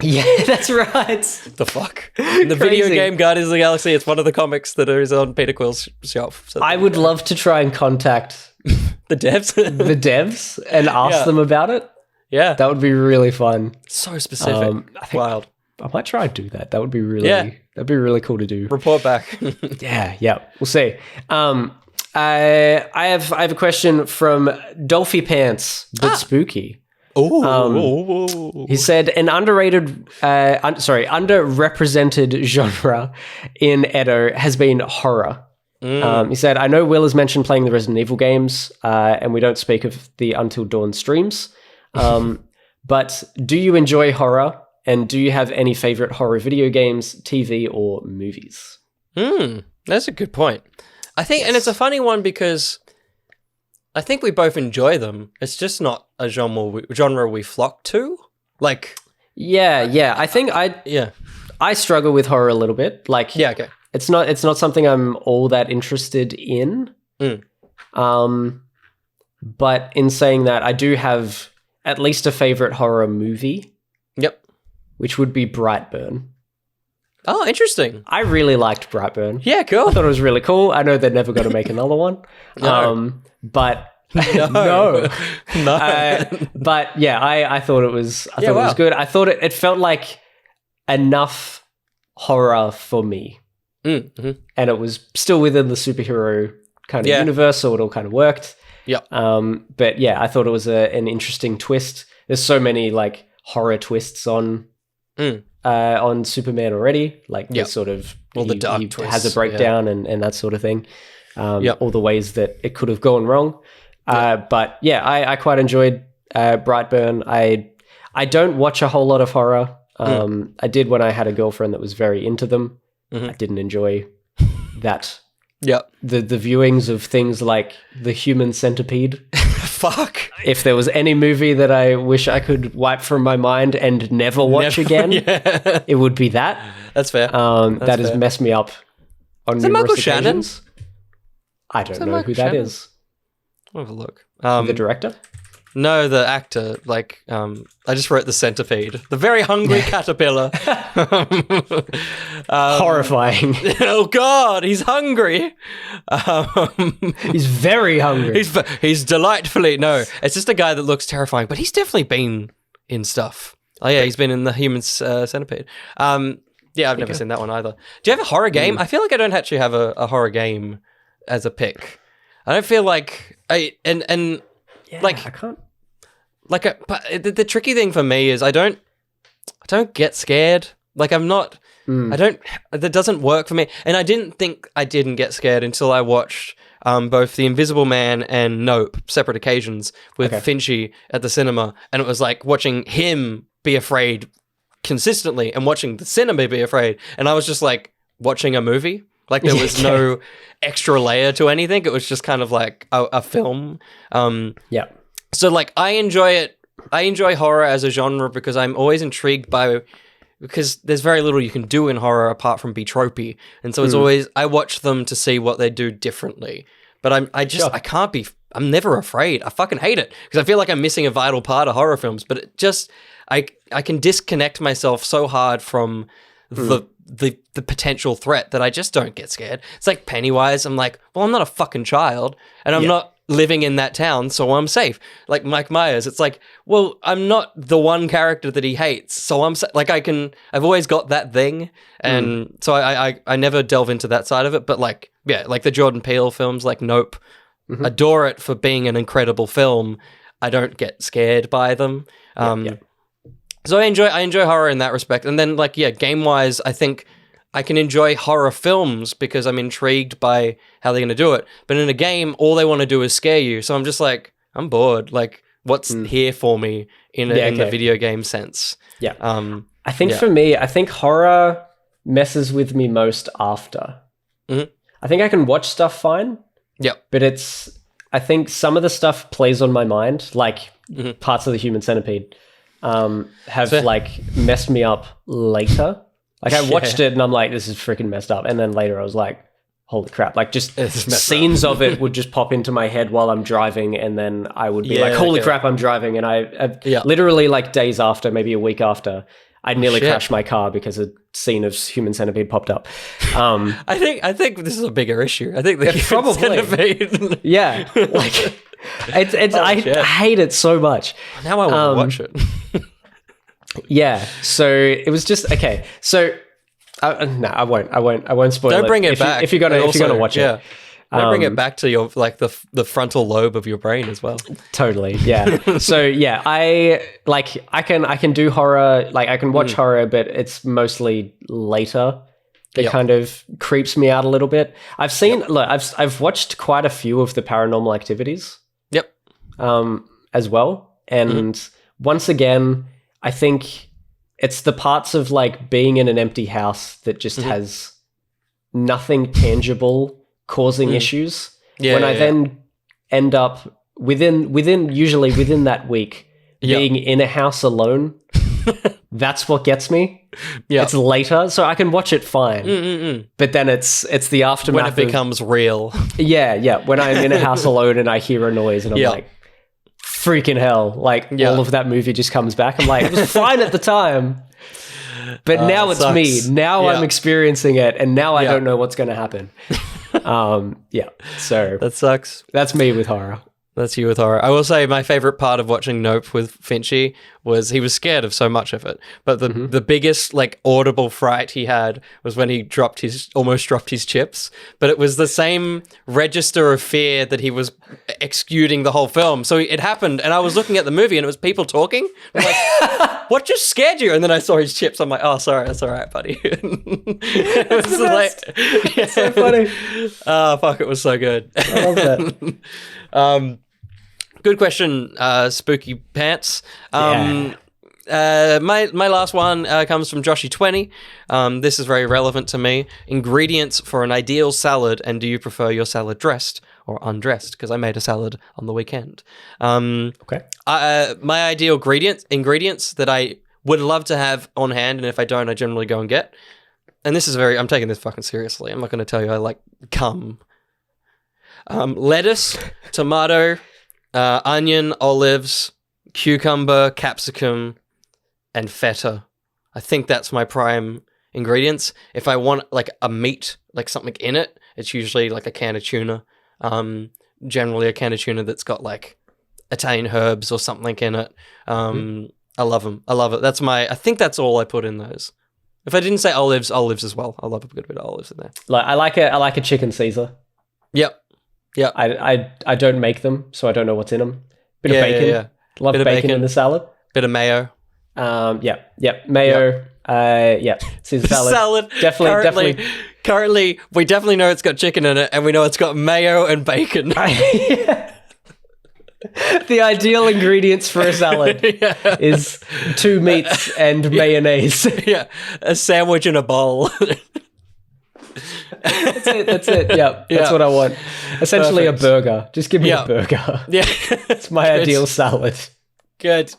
Yeah, that's right. The fuck? In the video game Guardians of the Galaxy, it's one of the comics that is on Peter Quill's shelf. So I would love to try and contact the devs. The devs and ask them about it. Yeah. That would be really fun. So specific. I think wild. I might try and do that. That would be really that'd be really cool to do. Report back. Yeah. We'll see. I have a question from Dolphy Pants, but spooky. Oh, he said an underrepresented genre in ETTO has been horror. He said, I know Will has mentioned playing the Resident Evil games, and we don't speak of the Until Dawn streams. But do you enjoy horror, and do you have any favorite horror video games, TV, or movies? That's a good point. I think, and it's a funny one because I think we both enjoy them. It's just not a genre we flock to. Like, yeah. I think I struggle with horror a little bit. Like, yeah, okay. It's not something I'm all that interested in. But in saying that, I do have at least a favorite horror movie. Yep. Which would be Brightburn. Oh, interesting. I really liked Brightburn. Yeah, cool. I thought it was really cool. I know they're never going to make another one. But no. But yeah, I thought it was it was good. I thought it felt like enough horror for me. Mm-hmm. And it was still within the superhero kind of universe, so it all kind of worked. Yep. But yeah, I thought it was an interesting twist. There's so many like horror twists on Superman already, like the sort of all the dark twists, has a breakdown and that sort of thing. All the ways that it could have gone wrong. But yeah, I quite enjoyed Brightburn. I don't watch a whole lot of horror. I did when I had a girlfriend that was very into them. I didn't enjoy that. The viewings of things like The Human Centipede. Fuck. If there was any movie that I wish I could wipe from my mind and never watch again, it would be that. That's fair. That has messed me up on numerous occasions. I don't know who that is. I'll have a look. The director? No, the actor. Like, I just wrote the centipede. The very hungry caterpillar. Horrifying. Oh God, he's hungry. He's very hungry. He's delightfully it's just a guy that looks terrifying, but he's definitely been in stuff. Oh yeah, he's been in the Human Centipede. Yeah, I've never seen that one either. Do you have a horror game? I feel like I don't actually have a horror game as a pick. I don't feel like I can't. But the tricky thing for me is I don't get scared. Like I'm not. That doesn't work for me. And I didn't think I didn't get scared until I watched both The Invisible Man and Nope, separate occasions, with Finchie at the cinema, and it was like watching him be afraid consistently and watching the cinema be afraid, and I was just like watching a movie. Like there was no extra layer to anything. It was just kind of like a film. So like I enjoy it. I enjoy horror as a genre because I'm always intrigued because there's very little you can do in horror apart from be tropey. And so it's always, I watch them to see what they do differently. But I'm never afraid. I fucking hate it because I feel like I'm missing a vital part of horror films. But it just, I can disconnect myself so hard from the potential threat that I just don't get scared. It's like Pennywise. I'm like, well, I'm not a fucking child and I'm not living in that town, so I'm safe. Like Mike Myers, it's like, well, I'm not the one character that he hates, so like I've always got that thing, and so I never delve into that side of it. But like, yeah, like the Jordan Peele films, like Nope, adore it for being an incredible film. I don't get scared by them. So I enjoy horror in that respect, and then like game wise, I think I can enjoy horror films because I'm intrigued by how they're going to do it. But in a game, all they want to do is scare you. So I'm just like, I'm bored. Like, what's here for me in the video game sense? Yeah. I think for me, horror messes with me most after. I think I can watch stuff fine, Yep. But I think some of the stuff plays on my mind, like parts of the Human Centipede have like messed me up later. Like I watched it and I'm like, this is freaking messed up. And then later I was like, holy crap. Like just scenes of it would just pop into my head while I'm driving. And then I would be like, holy crap, I'm driving. And I literally like days after, maybe a week after, I nearly crashed my car because a scene of Human Centipede popped up. I think this is a bigger issue. I think the Human Centipede. Yeah. Like I hate it so much. Now I want to watch it. Yeah. So it was just okay. So no, I won't spoil it. Don't bring it back if you're gonna watch it. Don't bring it back to your like the frontal lobe of your brain as well. Totally. Yeah. So yeah, I can do horror. Like I can watch horror, but it's mostly later. It kind of creeps me out a little bit. I've watched quite a few of the Paranormal Activities. Yep. As well, and once again, I think it's the parts of like being in an empty house that just has nothing tangible causing issues. I then end up usually within that week being in a house alone, that's what gets me. Yeah, it's later, so I can watch it fine. But then it's the aftermath when it becomes real. Yeah. When I'm in a house alone and I hear a noise and I'm like, freaking hell! Like all of that movie just comes back. I'm like, it was fine at the time. But now it's sucks. Me. Now I'm experiencing it, and now I don't know what's going to happen. So that sucks. That's me with horror. That's you with horror. I will say my favorite part of watching Nope with Finchy was he was scared of so much of it, but the biggest like audible fright he had was when he almost dropped his chips. But it was the same register of fear that he was executing the whole film. So it happened, and I was looking at the movie, and it was people talking. I'm like, what just scared you? And then I saw his chips. I'm like, oh, sorry, that's all right, buddy. It was like, it's so funny. Oh fuck, it was so good. I love that. Good question, Spooky Pants. My last one comes from Joshy20. This is very relevant to me. Ingredients for an ideal salad, and do you prefer your salad dressed or undressed? Because I made a salad on the weekend. Okay. My ideal ingredients that I would love to have on hand, and if I don't, I generally go and get. And this is I'm taking this fucking seriously. I'm not going to tell you I like cum. Lettuce, tomato, onion, olives, cucumber, capsicum, and feta. I think that's my prime ingredients. If I want like a meat, like something in it, it's usually like a can of tuna. Generally a can of tuna that's got like Italian herbs or something in it. I love them. I love it. I think that's all I put in those. If I didn't say olives as well. I love a good bit of olives in there. Like I like a chicken Caesar. Yep. Yeah, I don't make them, so I don't know what's in them. Bit of bacon. Yeah. Love bacon in the salad. Bit of mayo. Mayo. Caesar salad. Definitely. Currently, we definitely know it's got chicken in it, and we know it's got mayo and bacon. The ideal ingredients for a salad is 2 meats and mayonnaise. Yeah, a sandwich in a bowl. That's it. Yeah, that's what I want. Essentially Perfect. A burger. Just give me a burger. Yeah. It's my ideal salad. Good.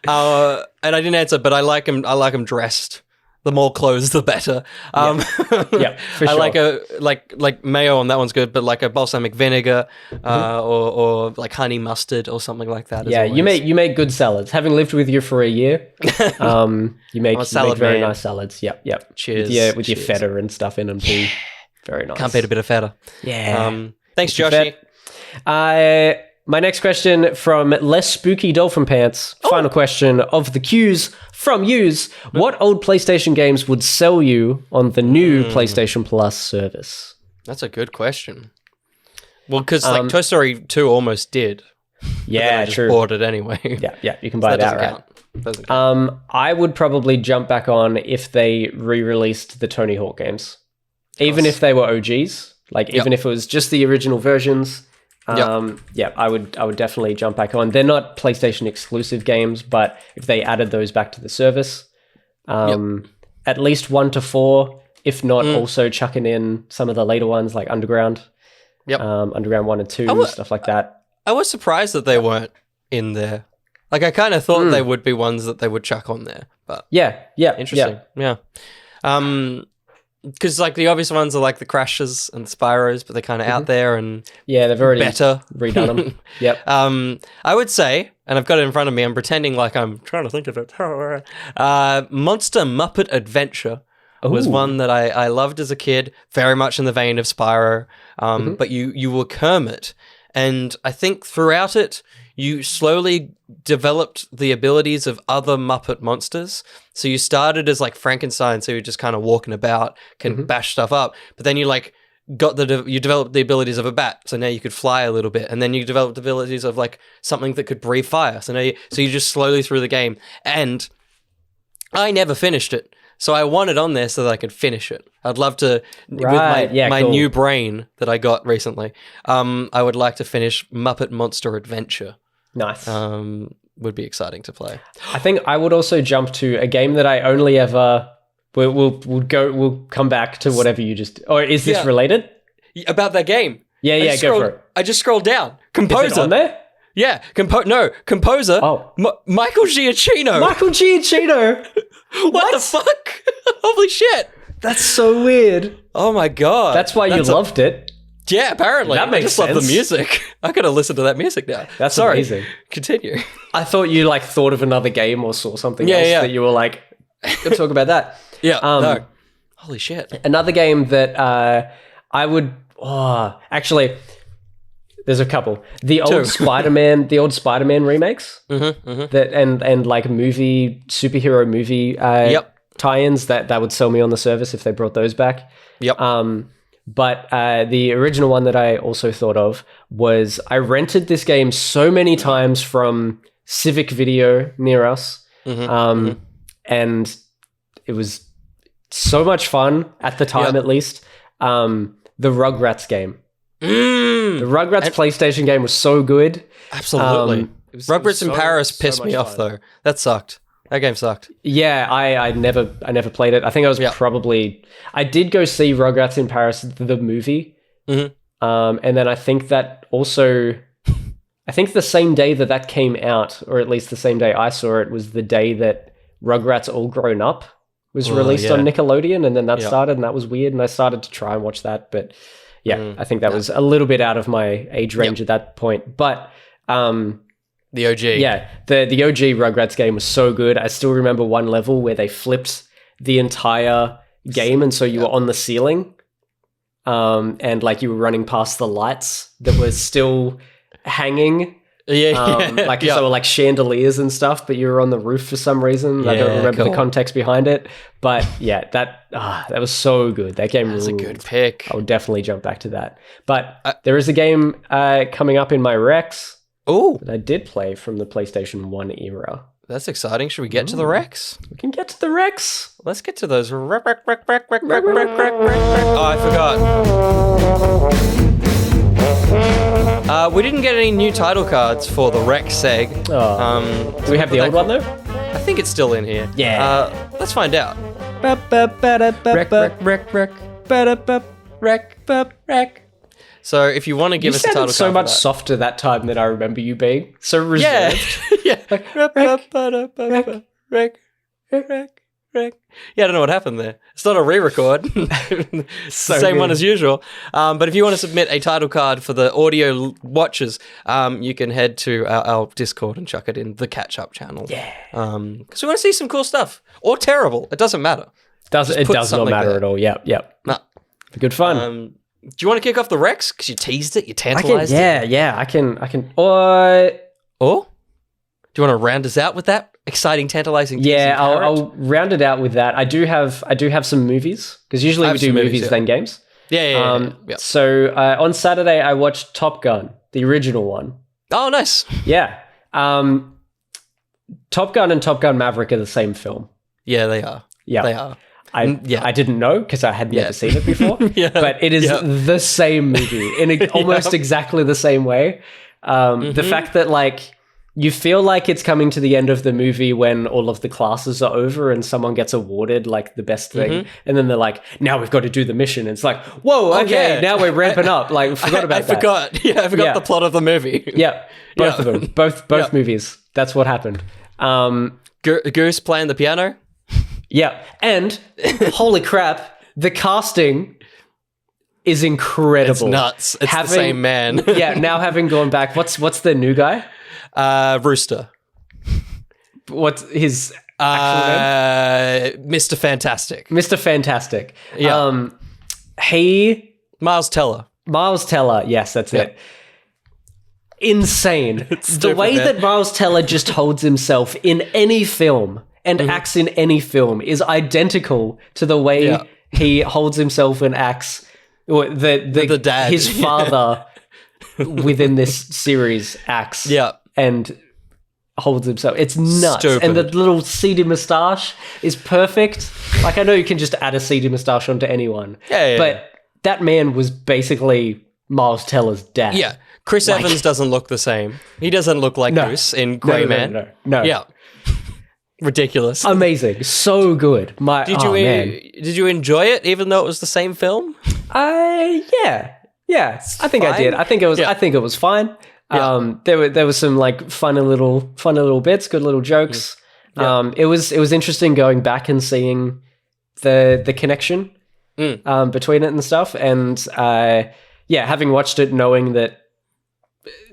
And I didn't answer, but I like them dressed. The more clothes, the better. For sure. I like mayo on that one's good, but like a balsamic vinegar, or like honey mustard or something like that. Yeah, you make good salads. Having lived with you for a year, you make very nice salads. Yep. Cheers. With your feta and stuff in them too. Very nice. Can't beat a bit of feta. Yeah. Thanks, Joshy. My next question from Less Spooky Dolphin Pants. Final question of the Qs from yous. What old PlayStation games would sell you on the new PlayStation Plus service? That's a good question. Well, because like Toy Story 2 almost did. Yeah, I just bought it anyway. Yeah, you can buy it outright. Doesn't count. I would probably jump back on if they re-released the Tony Hawk games. Even if they were OGs. Like, even if it was just the original versions. I would definitely jump back on. They're not PlayStation exclusive games, but if they added those back to the service, at least 1 to 4, if not also chucking in some of the later ones like Underground, Yep. Underground 1 and 2, stuff like that. I was surprised that they weren't in there. Like, I kind of thought they would be ones that they would chuck on there, but yeah, interesting. Yeah. Because like the obvious ones are like the Crashes and the Spyros, but they're kind of out there and they've already better redone them. Yep. I would say, and I've got it in front of me, I'm pretending like I'm trying to think of it. Monster Muppet Adventure was one that I loved as a kid, very much in the vein of Spyro. But you were Kermit, and I think throughout it, you slowly developed the abilities of other Muppet monsters. So you started as like Frankenstein, so you're just kind of walking about, can bash stuff up. But then you like you developed the abilities of a bat, so now you could fly a little bit. And then you developed the abilities of like something that could breathe fire. So you just slowly through the game. And I never finished it. So I want it on there so that I could finish it. I'd love to, with my new brain that I got recently, I would like to finish Muppet Monster Adventure. Nice. Would be exciting to play. I think I would also jump to a game that I only ever... We'll come back to whatever you just... Or is this related? About that game? Yeah, go for it. I just scrolled down. Composer. Is it on there? Yeah. Composer. Oh. Michael Giacchino. Michael Giacchino. What the fuck? Holy shit. That's so weird. Oh my God. That's why you loved it. Yeah, apparently. That makes sense. I just love the music. I gotta listen to that music now. That's amazing. Continue. I thought you like thought of another game or saw something else that you were like, let's talk about that. Yeah. No. Holy shit. Another game that I would actually there's a couple. The old Spider-Man remakes. That and like superhero movie tie-ins that would sell me on the service if they brought those back. Yep. But the original one that I also thought of was I rented this game so many times from Civic Video near us. And it was so much fun at the time, at least. The Rugrats game. The Rugrats PlayStation game was so good. Absolutely. Rugrats in Paris pissed me off, though. That sucked. That game sucked. Yeah, I never played it. I think I was I did go see Rugrats in Paris, the movie. And then I think that also, I think the same day that came out, or at least the same day I saw it, was the day that Rugrats All Grown Up was released on Nickelodeon, and then that started, and that was weird, and I started to try and watch that, but I think that was a little bit out of my age range at that point. But the OG. Yeah, the OG Rugrats game was so good. I still remember one level where they flipped the entire game, and so you were on the ceiling, and like you were running past the lights that were still hanging. Like so were like chandeliers and stuff, but you were on the roof for some reason. I don't remember the context behind it, but that was so good. That game was a good pick. I would definitely jump back to that. But there is a game coming up in my Rex. Oh, that I did play from the PlayStation 1 era. That's exciting. Should we get to the Rex? We can get to the Rex. Let's get to those. Oh, I forgot. We didn't get any new title cards for the Rex seg. Do we have the old one though? I think it's still in here. Yeah. Let's find out. Rec. So if you want to give us a title card, so much softer that time than I remember you being. So reserved. Yeah. Rec. Yeah, I don't know what happened there. It's not a re-record. It's the same one as usual. But if you want to submit a title card for the audio watchers, you can head to our Discord and chuck it in the catch-up channel. Yeah. Because we want to see some cool stuff. Or terrible. It doesn't matter. It does not matter at all. Yep. Nah. Good fun. Do you want to kick off the Rex? Because you teased it, you tantalized it. Yeah, I can. Or do you want to round us out with that exciting, tantalizing? Yeah, I'll round it out with that. I do have some movies because usually we do movies then games. Yeah. So on Saturday I watched Top Gun, the original one. Oh, nice. Yeah. Top Gun and Top Gun Maverick are the same film. Yeah, they are. Yeah, they are. I didn't know because I had never seen it before, but it is the same movie in almost exactly the same way. The fact that like You feel like it's coming to the end of the movie when all of the classes are over and someone gets awarded like the best thing. And then they're like, now we've got to do the mission. And it's like, whoa, okay, now we're ramping up. Like, we forgot about that. I forgot the plot of the movie. Yeah, both of them. Both movies. That's what happened. Goose playing the piano. Yeah, and holy crap, the casting is incredible. It's nuts. It's the same man. Now having gone back, what's the new guy? Rooster. What's his actual name? Mr. Fantastic. Mr. Fantastic. Yeah. Miles Teller. Yes, that's it. Insane. The way that Miles Teller just holds himself in any film and acts in any film is identical to the way he holds himself and acts, or the dad, his father within this series acts. Yeah. And holds himself. It's nuts. Stupid. And the little seedy moustache is perfect. Like, I know you can just add a seedy moustache onto anyone. Yeah. But that man was basically Miles Teller's dad. Yeah. Chris Evans doesn't look the same. He doesn't look like Goose in Grey Man. No. Yeah. Ridiculous. Amazing. So good. Did you enjoy it even though it was the same film? Yeah. I think I did. I think it was fine. Yeah. There was some like funny little bits, good little jokes. Yeah. It was interesting going back and seeing the connection between it and stuff. And having watched it, knowing that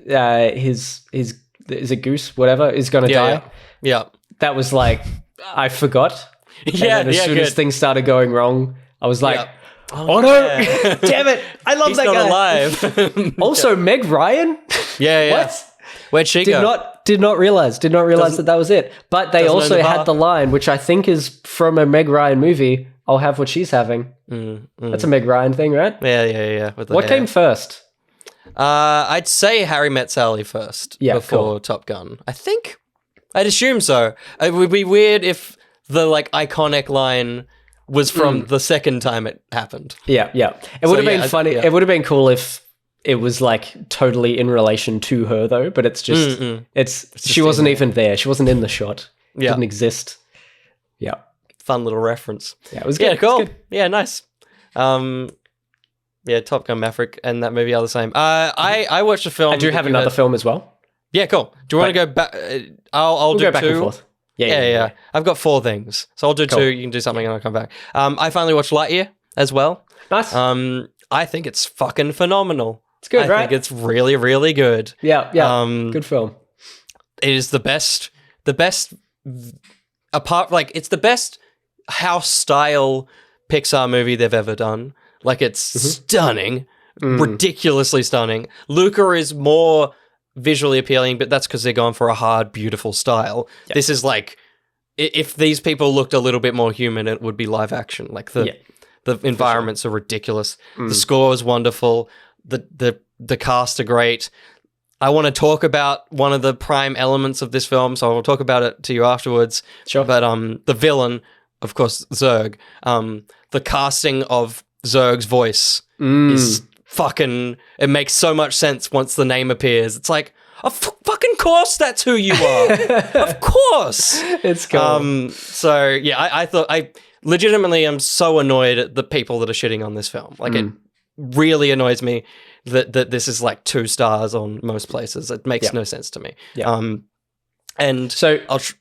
his is it Goose, whatever, is gonna die. Yeah. That was like, I forgot. And then as soon as things started going wrong, I was like, oh no, damn it. I love that guy. He's not alive. Also, Meg Ryan. Yeah. What? Where'd she go? Did not realize that was it. But they also had the line, which I think is from a Meg Ryan movie, I'll have what she's having. That's a Meg Ryan thing, right? Yeah. What came first? I'd say Harry Met Sally first before Top Gun. I think. I'd assume so. It would be weird if the like iconic line was from the second time it happened. Yeah. It would have been funny. It would have been cool if it was like totally in relation to her though, but it's just she wasn't even there. She wasn't in the shot. Didn't exist. Yeah. Fun little reference. Yeah, it was good. Yeah, cool. Good. Yeah, nice. Top Gun Maverick and that movie are the same. I watched a film. I do have another film as well. Yeah, cool. Do you want to go back? I'll do go back two. And forth. Yeah. I've got 4 things, so I'll do 2. You can do something, and I'll come back. I finally watched Lightyear as well. Nice. I think it's fucking phenomenal. It's good, right? I think it's really, really good. Yeah. Good film. It is the best. It's the best house style Pixar movie they've ever done. Like, it's stunning, ridiculously stunning. Luca is more visually appealing, but that's because they're going for a hard, beautiful style. Yep. This is like, if these people looked a little bit more human, it would be live action. Like the environments are ridiculous. The score is wonderful. The cast are great. I want to talk about one of the prime elements of this film, so I'll talk about it to you afterwards. Sure. But the villain, of course, Zurg. The casting of Zurg's voice is fucking, it makes so much sense once the name appears. It's like, fucking course that's who you are. Of course. It's cool. So yeah, I thought, I legitimately am so annoyed at the people that are shitting on this film. Like it really annoys me that this is like 2 stars on most places. It makes no sense to me. Yeah. And so I was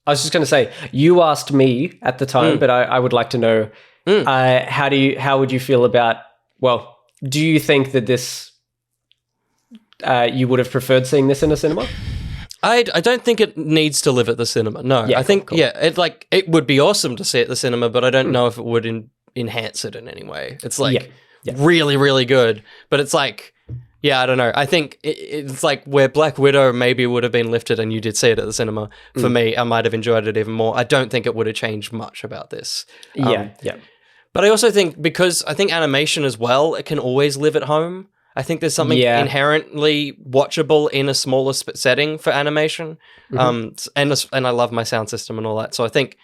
just going to say, you asked me at the time, but I would like to know, how would you feel about, well, do you think that this, you would have preferred seeing this in a cinema? I don't think it needs to live at the cinema. No, I think, cool. it would be awesome to see it at the cinema, but I don't know if it would enhance it in any way. It's like really, really good, but it's like, I don't know. I think it's like where Black Widow maybe would have been lifted and you did see it at the cinema. For me, I might have enjoyed it even more. I don't think it would have changed much about this. Yeah. But I also think, because I think animation as well, it can always live at home. I think there's something inherently watchable in a smaller setting for animation. And I love my sound system and all that. So I think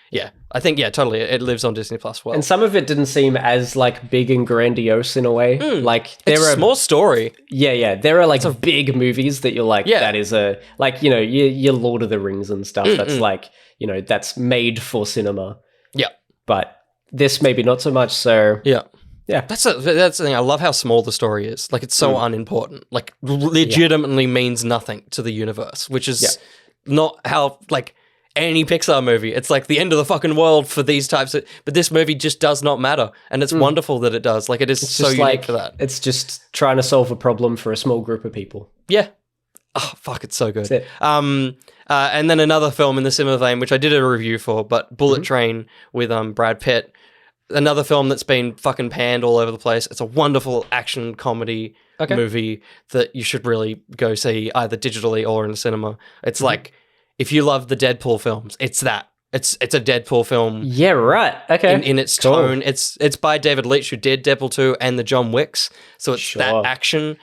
totally, it lives on Disney Plus well. And some of it didn't seem as like big and grandiose in a way. Like there it's a small story. Yeah. There are like big movies that you're like, that is a like, you know, your Lord of the Rings and stuff. That's like, you know, that's made for cinema. Yeah. But this maybe not so much. So yeah. That's the thing. I love how small the story is. Like, it's so unimportant. Like, legitimately means nothing to the universe, which is not how, like, any Pixar movie. It's like the end of the fucking world for these types of... But this movie just does not matter. And it's wonderful that it does. Like, it's so unique for that. It's just trying to solve a problem for a small group of people. Yeah. Oh, fuck, it's so good. And then another film in the similar vein, which I did a review for, but Bullet Train with Brad Pitt. Another film that's been fucking panned all over the place. It's a wonderful action comedy movie that you should really go see either digitally or in the cinema. It's like, if you love the Deadpool films, it's that. It's a Deadpool film. Yeah, right. Okay. In its tone. It's by David Leitch, who did Deadpool 2 and the John Wicks. So it's that action.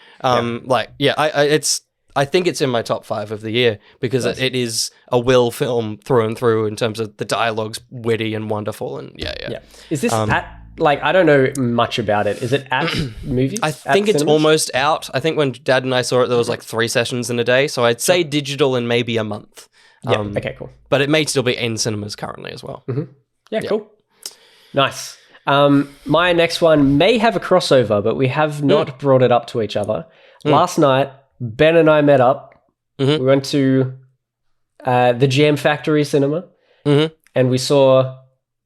I think it's in my top 5 of the year because it is a Will film through and through in terms of the dialogue's witty and wonderful. And yeah. Is this at, like, I don't know much about it. Is it at movies? I think it's almost out. I think when Dad and I saw it, there was like 3 sessions in a day. So I'd say digital in maybe a month. Okay, cool. But it may still be in cinemas currently as well. Yeah, cool. Nice. My next one may have a crossover, but we have not brought it up to each other. Last night, Ben and I met up. We went to the Jam Factory cinema, and we saw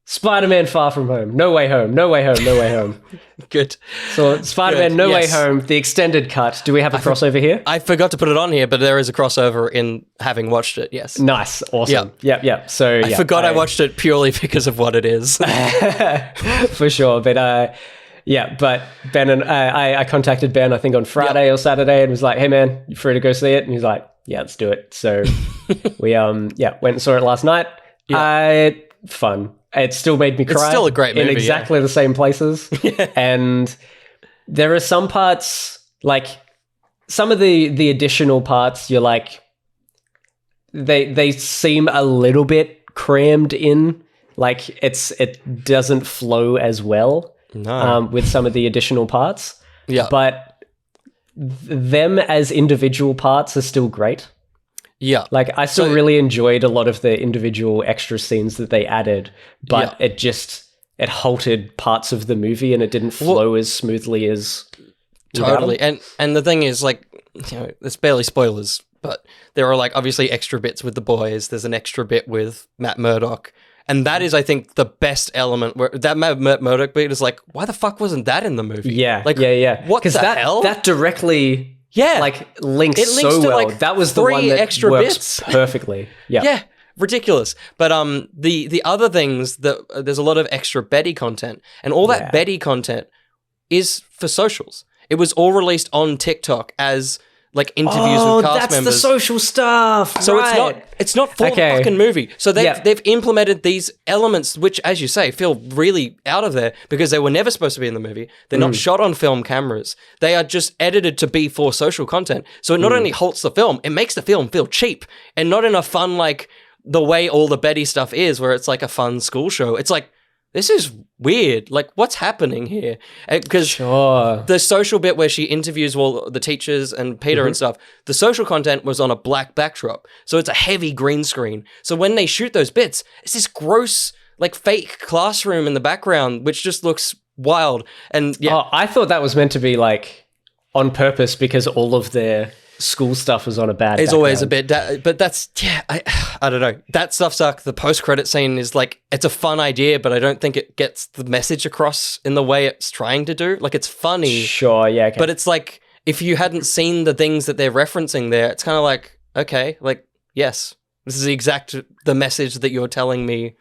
Spider-Man Far From Home. No Way Home. Good. So Spider-Man No Way Home, the extended cut. Do we have a crossover here? I forgot to put it on here, but there is a crossover in having watched it, yes. Nice. Awesome. Yep. So I forgot I watched it purely because of what it is. For sure. But but Ben and I contacted Ben, I think on Friday or Saturday, and was like, hey man, you free to go see it? And he's like, yeah, let's do it. So we went and saw it last night. Fun. It still made me cry. It's still a great movie. In exactly the same places. And there are some parts, like some of the additional parts, you're like, they seem a little bit crammed in. Like it doesn't flow as well. No. With some of the additional parts. Yeah. But them as individual parts are still great. Yeah. Like, I still really enjoyed a lot of the individual extra scenes that they added, but it halted parts of the movie and it didn't flow as smoothly as... Totally. And the thing is, like, you know, it's barely spoilers, but there are, like, obviously extra bits with the boys. There's an extra bit with Matt Murdock. And that is, I think, the best element. Where that Matt Murdock bit is like, why the fuck wasn't that in the movie? Yeah, like, what the hell? That directly, like, links so to, well. Like, that was the one that extra works bits. Perfectly. Yeah, ridiculous. But the other things that there's a lot of extra Betty content, and all that Betty content is for socials. It was all released on TikTok as like interviews with cast members. That's the social stuff. So it's not for the fucking movie. So they've implemented these elements, which, as you say, feel really out of there because they were never supposed to be in the movie. They're not shot on film cameras. They are just edited to be for social content. So it not only halts the film, it makes the film feel cheap and not in a fun, like the way all the Betty stuff is, where it's like a fun school show. It's like, this is weird. Like, what's happening here? Because the social bit where she interviews all the teachers and Peter and stuff, the social content was on a black backdrop. So it's a heavy green screen. So when they shoot those bits, it's this gross, like, fake classroom in the background, which just looks wild. And I thought that was meant to be, like, on purpose because all of their school stuff was on a bad It's always a bit, but that's, I don't know. That stuff sucks. The post-credit scene is like, it's a fun idea, but I don't think it gets the message across in the way it's trying to do. Like, it's funny. Sure, yeah. Okay. But it's like, if you hadn't seen the things that they're referencing there, it's kind of like, okay, like, yes, this is the message that you're telling me.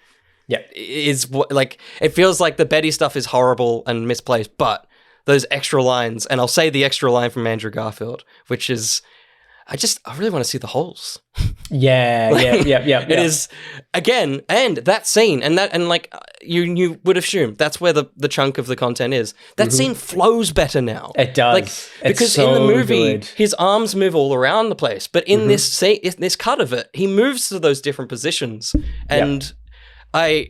Yeah. Is what, like, it feels like the Betty stuff is horrible and misplaced, but those extra lines, and I'll say the extra line from Andrew Garfield, which is, I really want to see the holes. Yeah. It is, again, and that scene and like you would assume that's where the chunk of the content is. That scene flows better now. It does. Like, because so in the movie, good. his arms move all around the place, but in this cut of it, he moves to those different positions, and I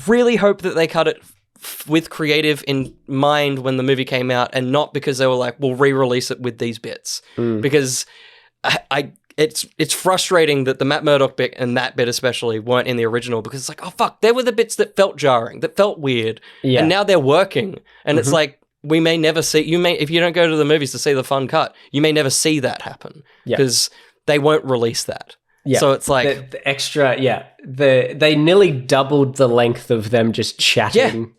really hope that they cut it with creative in mind when the movie came out, and not because they were like, we'll re-release it with these bits. Because it's frustrating that the Matt Murdock bit and that bit especially weren't in the original, because it's like, oh fuck, they were the bits that felt jarring, that felt weird, and now they're working, and it's like, we may never see, if you don't go to the movies to see the fun cut, you may never see that happen, because they won't release that. Yeah. So it's like the extra, they nearly doubled the length of them just chatting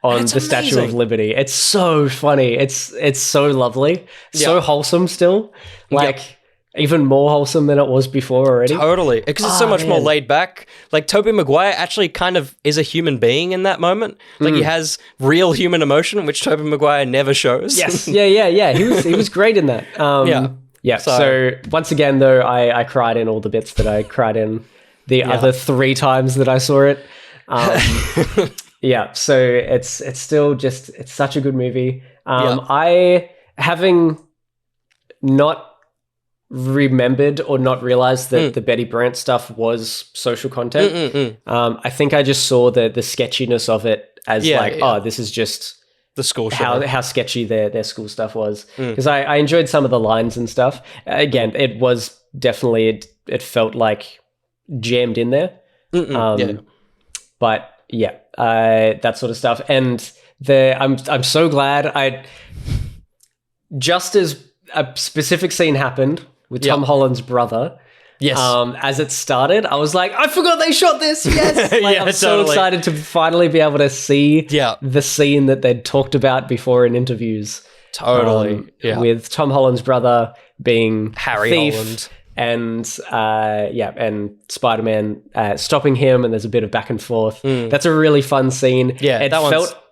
on the Statue of Liberty. It's so funny. It's so lovely. So wholesome still. Like even more wholesome than it was before already. Totally. Because it's so much more laid back. Like Tobey Maguire actually kind of is a human being in that moment. Like he has real human emotion, which Tobey Maguire never shows. Yes. Yeah. He was great in that. Yeah. So once again, though, I cried in all the bits that I cried in the other 3 times that I saw it. Yeah. So it's still just, it's such a good movie. I, having not remembered or not realized that the Betty Brant stuff was social content. I think I just saw the sketchiness of it as this is just the school show. How sketchy their school stuff was. Because I enjoyed some of the lines and stuff. Again, it was definitely, it felt like jammed in there. But yeah, that sort of stuff. And I'm so glad just as a specific scene happened with Tom Holland's brother. Yes. As it started, I was like, I forgot they shot this. Yes. I'm so excited to finally be able to see the scene that they'd talked about before in interviews. Totally. With Tom Holland's brother being Harry Thief Holland. And and Spider-Man stopping him, and there's a bit of back and forth. That's a really fun scene. Yeah,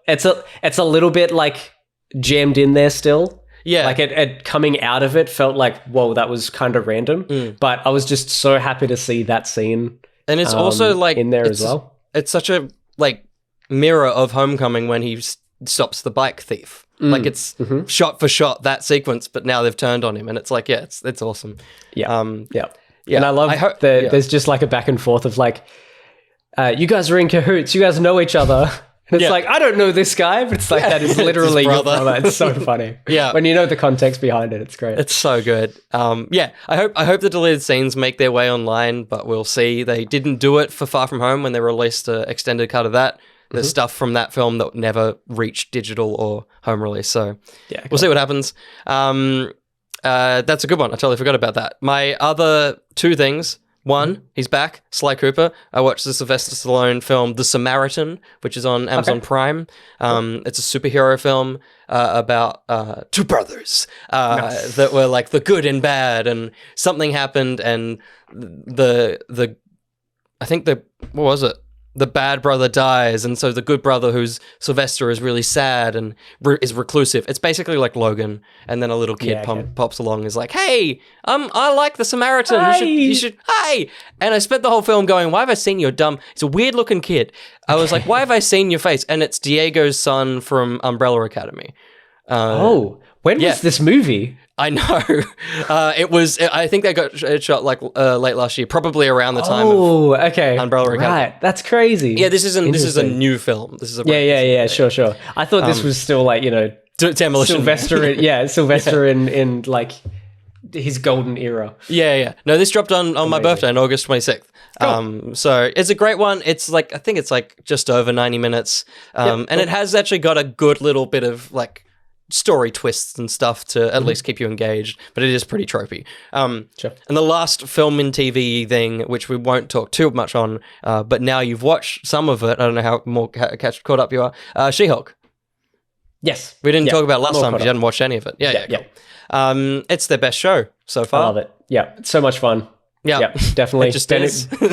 it's a little bit like jammed in there still. Yeah. Like it coming out of it felt like, whoa, that was kind of random. But I was just so happy to see that scene. And it's also like in there as well. It's such a like mirror of Homecoming when he stops the bike thief. Like it's shot for shot that sequence, but now they've turned on him, and it's like, it's awesome. Yeah. And I love that there's just like a back and forth of like, you guys are in cahoots, you guys know each other. And it's like, I don't know this guy, but it's like, that is literally your brother. It's so funny. When you know the context behind it, it's great. It's so good. I hope the deleted scenes make their way online, but we'll see. They didn't do it for Far From Home when they released an extended cut of that. There's stuff from that film that never reached digital or home release. So we'll see what happens. That's a good one. I totally forgot about that. My other 2 things. One, he's back, Sly Cooper. I watched the Sylvester Stallone film The Samaritan, which is on Amazon Prime. It's a superhero film about 2 brothers that were like the good and bad, and something happened, and what was it? The bad brother dies, and so the good brother, who's Sylvester, is really sad and is reclusive. It's basically like Logan, and then a little kid pops along and is like, hey, I like the Samaritan. Hi. You should, hey. And I spent the whole film going, why have I seen your dumb... It's a weird-looking kid. I was like, why have I seen your face? And it's Diego's son from Umbrella Academy. When was this movie? I know. I think they got shot like late last year, probably around the time of Umbrella Academy. Right, that's crazy. Yeah, this is a new film. This is sure. I thought this was still like, Demolition Sylvester in like his golden era. Yeah. No, this dropped on my birthday on August 26th. Cool. So it's a great one. It's like, I think it's like just over 90 minutes. And it has actually got a good little bit of like story twists and stuff to at least keep you engaged, but it is pretty tropey. And the last film and TV thing, which we won't talk too much on, but now you've watched some of it, I don't know how caught up you are, She-Hulk. Yes. We didn't talk about last time because you hadn't watched any of it. Cool. It's their best show so far. I love it. Yeah, it's so much fun. Yeah, definitely.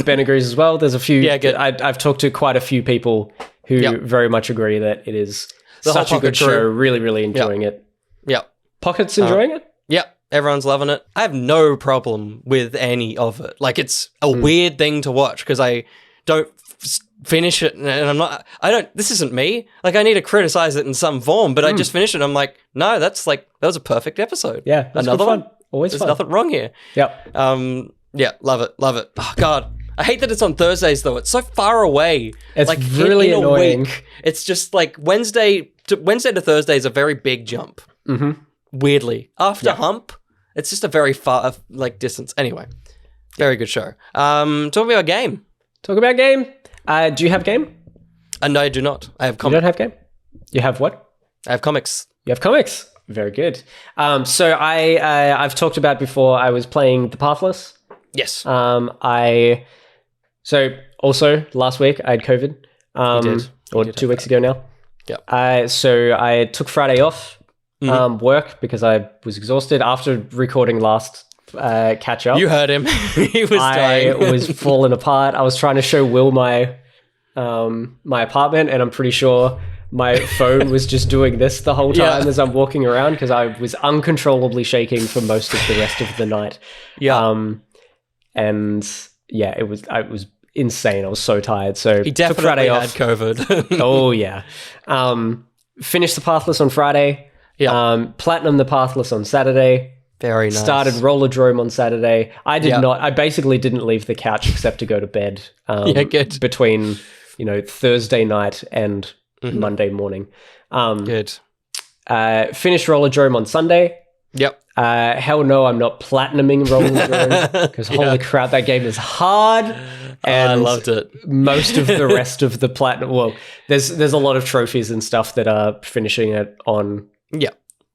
Ben agrees as well. There's a few. Yeah, good. I've talked to quite a few people who very much agree that it is such a good show. Really, really enjoying it. Yeah. Pocket's enjoying it? Yeah. Everyone's loving it. I have no problem with any of it. Like, it's a weird thing to watch because I don't finish it, and this isn't me. Like, I need to criticize it in some form, but I just finish it and I'm like, no, that was a perfect episode. Yeah, another one. Always There's fun. nothing wrong here. Yep. Yeah, love it. Oh, God. I hate that it's on Thursdays, though. It's so far away. It's like, really in annoying. A week, it's just like Wednesday to Thursday is a very big jump. Mm-hmm. Weirdly. After Hump, it's just a very far, distance. Anyway, very good show. Talk about game. Talk about game. Do you have game? No, I do not. I have comics. You don't have game? You have what? I have comics. You have comics. Very good. So I've talked about before, I was playing The Pathless. Yes. So also last week I had COVID. You did 2 weeks ago now. Yeah. So I took Friday off work because I was exhausted after recording last catch up. You heard him. He was dying. I was falling apart. I was trying to show Will my apartment, and I'm pretty sure my phone was just doing this the whole time as I'm walking around because I was uncontrollably shaking for most of the rest of the night. Yeah. And yeah, it was insane. I was so tired. So he definitely had COVID. Oh yeah. Finished The Pathless on Friday. Yeah. Platinum The Pathless on Saturday. Very nice. Started Rollerdrome on Saturday. I basically didn't leave the couch except to go to bed. Good. Between, Thursday night and Monday morning. Good. Finished Rollerdrome on Sunday. Yep. Hell no, I'm not platinuming Rollerdrome because holy crap, that game is hard. And I loved it. Most of the rest of the platinum, well, there's a lot of trophies and stuff that are finishing it on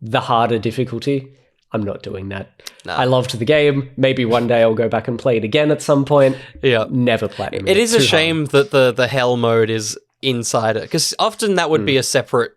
the harder difficulty. I'm not doing that. No. I loved the game. Maybe one day I'll go back and play it again at some point. Yeah. Never platinum. It is a shame that the hell mode is inside it because often that would be a separate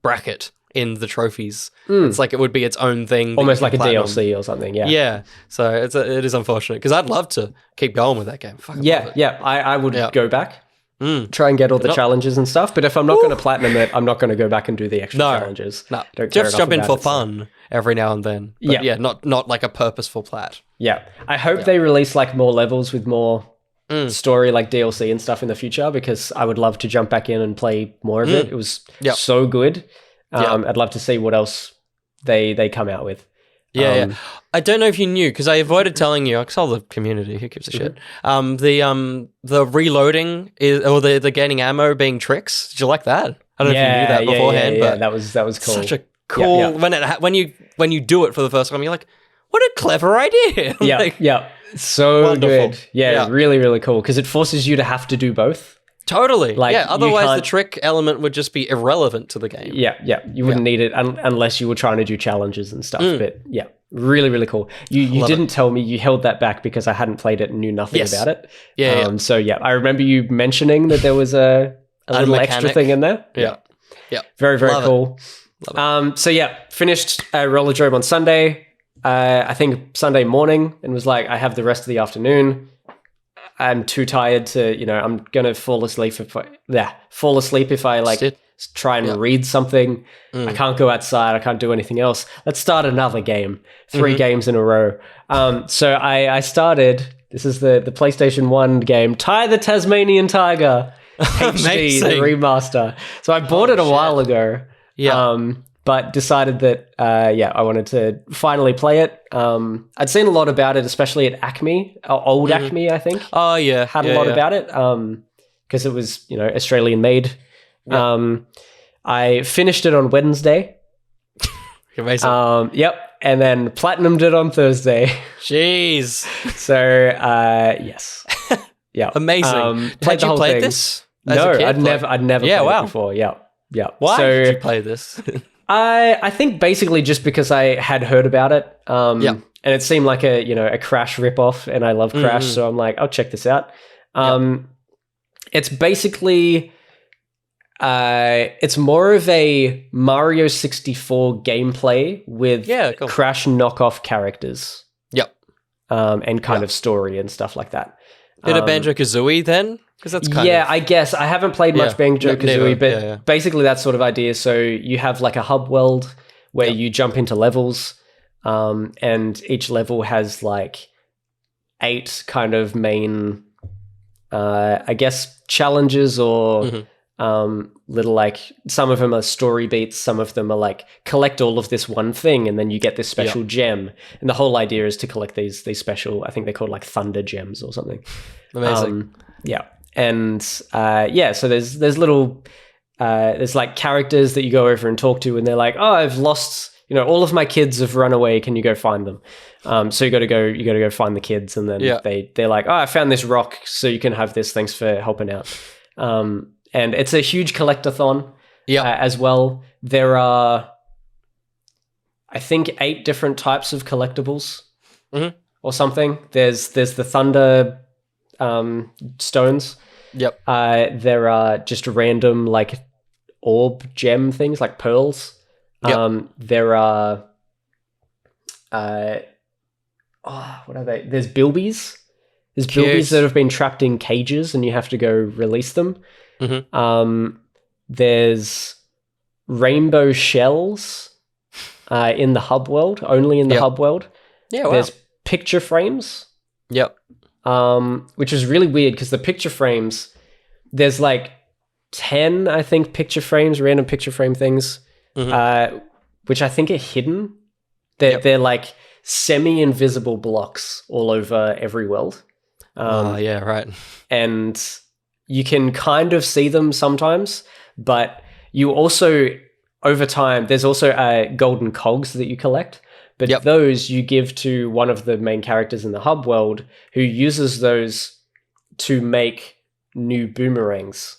bracket in the trophies. It's like it would be its own thing. Almost like a DLC or something, yeah. Yeah. So it is unfortunate because I'd love to keep going with that game. I would go back, try and get all the challenges and stuff, but if I'm not going to platinum it, I'm not going to go back and do the extra challenges. No, just jump in for fun every now and then. But not like a purposeful plat. Yeah. I hope they release more levels with more story DLC and stuff in the future because I would love to jump back in and play more of it. It was so good. I'd love to see what else they come out with. Yeah. I don't know if you knew because I avoided telling you. I told the community. Who gives a shit? The reloading or the gaining ammo being tricks. Did you like that? I don't know if you knew that beforehand. But that was cool. Such a cool when you do it for the first time. You're like, what a clever idea. So wonderful. Good. Yeah, really, really cool because it forces you to have to do both. Totally. Otherwise the trick element would just be irrelevant to the game. Yeah. You wouldn't need it unless you were trying to do challenges and stuff. But yeah, really, really cool. You didn't tell me you held that back because I hadn't played it and knew nothing about it. So yeah, I remember you mentioning that there was a little extra thing in there. Yeah. Very, very cool. So yeah, finished Rollerdrome on Sunday. I think Sunday morning and was like, I have the rest of the afternoon. I'm too tired to, I'm gonna fall asleep if I try and read something. I can't go outside. I can't do anything else. Let's start another game. 3 games in a row. So I started. This is the PlayStation 1 game, Ty the Tasmanian Tiger HD, the remaster. So I bought it a while ago. Yeah. But decided that, I wanted to finally play it. I'd seen a lot about it, especially at Acme, old Acme, I think. Oh, yeah. Had a lot about it because it was, Australian made. Yep. I finished it on Wednesday. Amazing. And then platinumed it on Thursday. Jeez. So, yes. Yeah. Amazing. Had you played this? No, I'd never played it before. Yeah. Why did you play this? I think basically just because I had heard about it. And it seemed like a Crash ripoff, and I love Crash, so I'm like, I'll check this out. It's basically it's more of a Mario 64 gameplay with Crash knockoff characters. Yep. And kind of story and stuff like that. Bit of Banjo-Kazooie then? Because that's I guess. I haven't played much Banjo-Kazooie, but basically that sort of idea. So you have like a hub world where you jump into levels. And each level has like 8 kind of main, I guess, challenges or little like, some of them are story beats, some of them are like collect all of this one thing and then you get this special gem. And the whole idea is to collect these special, I think they're called like thunder gems or something. Amazing. And so there's little there's like characters that you go over and talk to and they're like, oh, I've lost, all of my kids have run away, can you go find them? So you got to go find the kids, and then they're like, oh, I found this rock, so you can have this, thanks for helping out. And it's a huge collectathon as well. There are, I think, 8 different types of collectibles or something. There's the thunder stones. Yep. There are just random like orb gem things like pearls. There are what are they? There's bilbies. There's bilbies that have been trapped in cages and you have to go release them. There's rainbow shells in the hub world, only in the hub world. Yeah, wow. There's picture frames. Yep. Which is really weird because the picture frames, there's like 10, I think, picture frames, random picture frame things, which I think are hidden. They're like semi-invisible blocks all over every world. Yeah, right. And you can kind of see them sometimes, but you also, over time, there's also golden cogs that you collect. But those you give to one of the main characters in the hub world who uses those to make new boomerangs.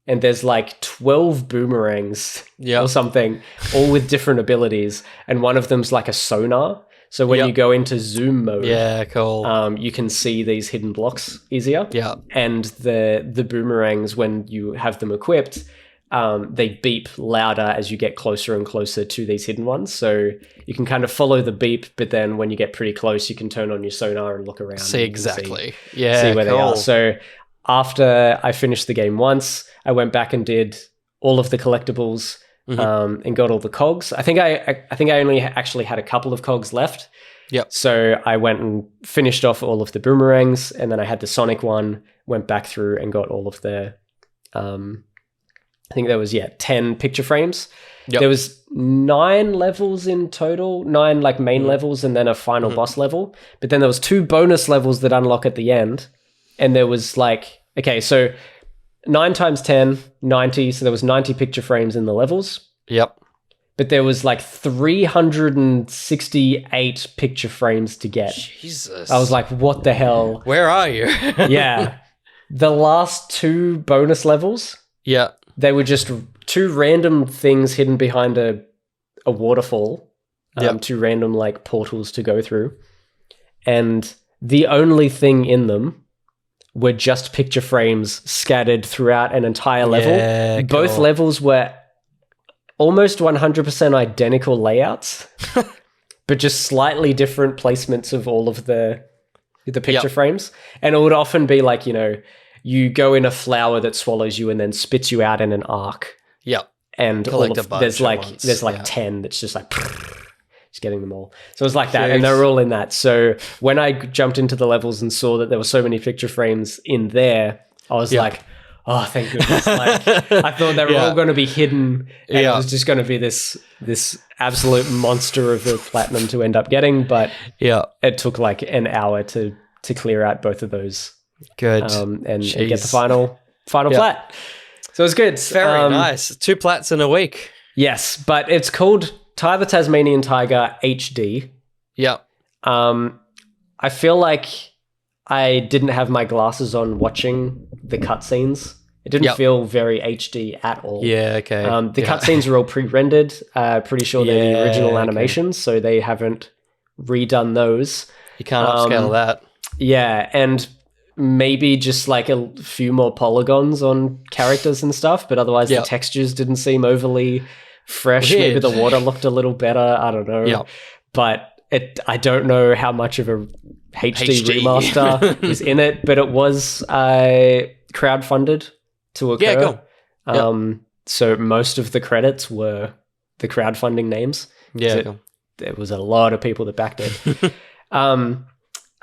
And there's like 12 boomerangs or something, all with different abilities. And one of them's like a sonar. So when you go into zoom mode, you can see these hidden blocks easier. Yeah. And the boomerangs, when you have them equipped, they beep louder as you get closer and closer to these hidden ones. So you can kind of follow the beep, but then when you get pretty close, you can turn on your sonar and look around. See exactly. See where they are. So after I finished the game once, I went back and did all of the collectibles and got all the cogs. I think I only actually had a couple of cogs left. Yep. So I went and finished off all of the boomerangs, and then I had the Sonic one, went back through and got all of the I think there was 10 picture frames. There was 9 levels in total, 9 like main levels and then a final boss level. But then there was 2 bonus levels that unlock at the end. And there was like, okay, so 9 times 10, 90. So there was 90 picture frames in the levels. Yep. But there was like 368 picture frames to get. Jesus. I was like, what the hell? Where are you? Yeah. The last 2 bonus levels. Yeah. They were just 2 random things hidden behind a waterfall. 2 random like portals to go through. And the only thing in them were just picture frames scattered throughout an entire level. Yeah, Both levels were almost 100% identical layouts, but just slightly different placements of all of the picture frames. And it would often be like, you go in a flower that swallows you and then spits you out in an arc. Yep. And there's like 10 that's just like just getting them all. So it was like that, and they're all in that. So when I jumped into the levels and saw that there were so many picture frames in there, I was like, oh, thank goodness. Like, I thought they were all going to be hidden, and it was just going to be this absolute monster of a platinum to end up getting. But it took like an hour to clear out both of those. Good. And get the final plat. So it was good. Very nice. 2 plats in a week. Yes, but it's called Ty the Tasmanian Tiger HD. Yeah. I feel like I didn't have my glasses on watching the cutscenes. It didn't feel very HD at all. Yeah, okay. The cutscenes are all pre-rendered. Pretty sure they're the original animations, so they haven't redone those. You can't upscale that. Yeah, and maybe just like a few more polygons on characters and stuff, but otherwise the textures didn't seem overly fresh. Weird. Maybe the water looked a little better. I don't know. But I don't know how much of a HD remaster is in it, but it was crowdfunded to occur. Yeah, cool. So most of the credits were the crowdfunding names. Yeah, cool. there was a lot of people that backed it.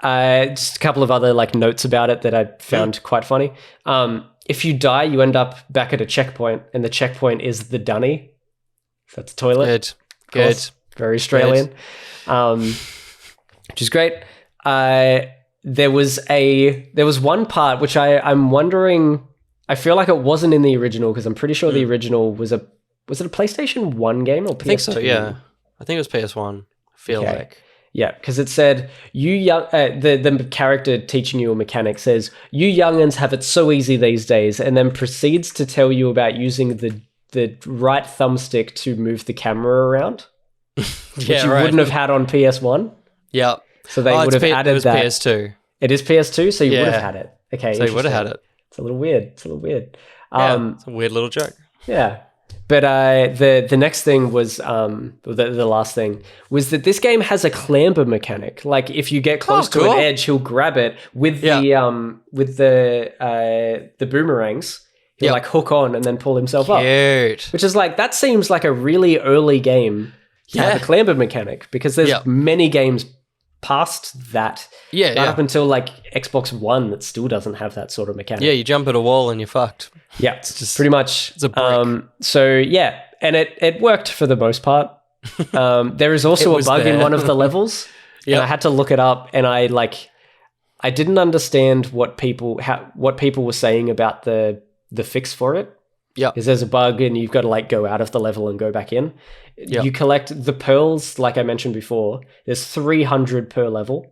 Just a couple of other like notes about it that I found quite funny. If you die, you end up back at a checkpoint, and the checkpoint is the dunny. So that's a toilet. Good. Very Australian. Which is great. There was one part which I'm wondering. I feel like it wasn't in the original because I'm pretty sure the original was it a PlayStation 1 game or PS2? I think so. Yeah, I think it was PS1. I feel like. Yeah, because it said, you young, the character teaching you a mechanic says, you young'uns have it so easy these days, and then proceeds to tell you about using the right thumbstick to move the camera around, which you wouldn't have had on PS1. Yeah. So they would have added that. It was PS2. It is PS2, so you would have had it. Okay, so you would have had it. It's a little weird. It's a a weird little joke. Yeah. But the next thing was the last thing was that this game has a clamber mechanic. Like if you get close to an edge, he'll grab it with the boomerangs. He'll like hook on and then pull himself up. Which is like, that seems like a really early game to have a clamber mechanic, because there's many games past that. Up until like Xbox One that still doesn't have that sort of mechanic. Yeah, you jump at a wall and you're fucked. Yeah, it's just pretty much. It's a brick. So yeah, and it worked for the most part. There is also a bug in one of the levels. And I had to look it up, and I didn't understand what people were saying about the fix for it. Yeah, because there's a bug and you've got to like go out of the level and go back in. Yep. You collect the pearls, like I mentioned before. There's 300 per level,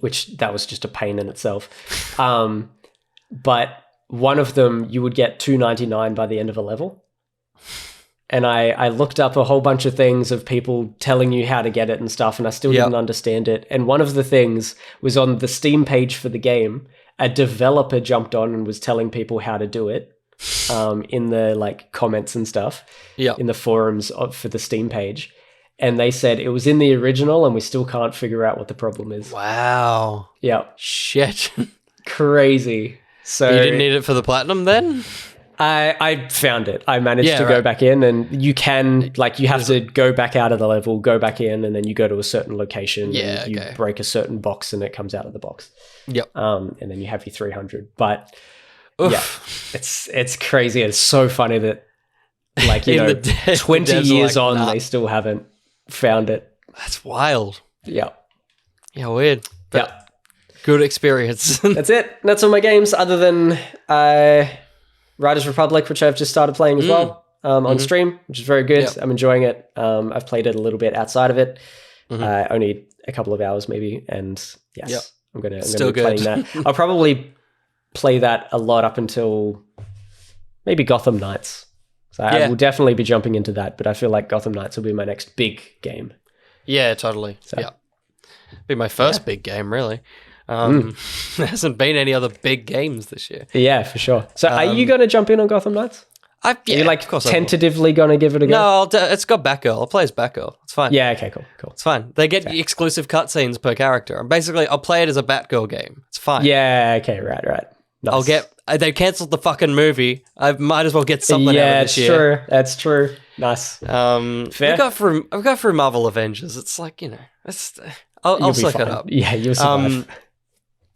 which that was just a pain in itself. But one of them you would get $2.99 by the end of a level. And I looked up a whole bunch of things of people telling you how to get it and stuff, and I still didn't understand it. And one of the things was on the Steam page for the game. A developer jumped on and was telling people how to do it. In the like comments and stuff, in the forums for the Steam page, and they said it was in the original and we still can't figure out what the problem is. Wow. Yeah. Shit. Crazy. So you didn't need it for the platinum then? I found it. I managed to go back in, and you can you have to go back out of the level, go back in, and then you go to a certain location. And you break a certain box, and it comes out of the box. Yep. And then you have your 300, but. Oof. Yeah, it's crazy. It's so funny that 20 years on, they still haven't found it. That's wild. Yeah. Yeah, weird. But good experience. That's it. That's all my games, other than Riders Republic, which I've just started playing as well on stream, which is very good. Yep. I'm enjoying it. I've played it a little bit outside of it. Only a couple of hours maybe, and yes, I'm gonna be playing that. I'll probably play that a lot up until maybe Gotham Knights. So I will definitely be jumping into that, but I feel like Gotham Knights will be my next big game. Yeah, totally. So, be my first big game, really. There hasn't been any other big games this year. Yeah, for sure. So are you going to jump in on Gotham Knights? Are you of course tentatively going to give it a go? No, it's got Batgirl. I'll play as Batgirl. It's fine. Yeah, okay, cool. It's fine. They get exclusive cutscenes per character. Basically, I'll play it as a Batgirl game. It's fine. Yeah, okay, right. Nice. They cancelled the fucking movie. I might as well get something out of this year. Yeah, that's true. Nice. Fair. I've got through Marvel Avengers. It's like, I'll suck it up. Yeah, you'll survive.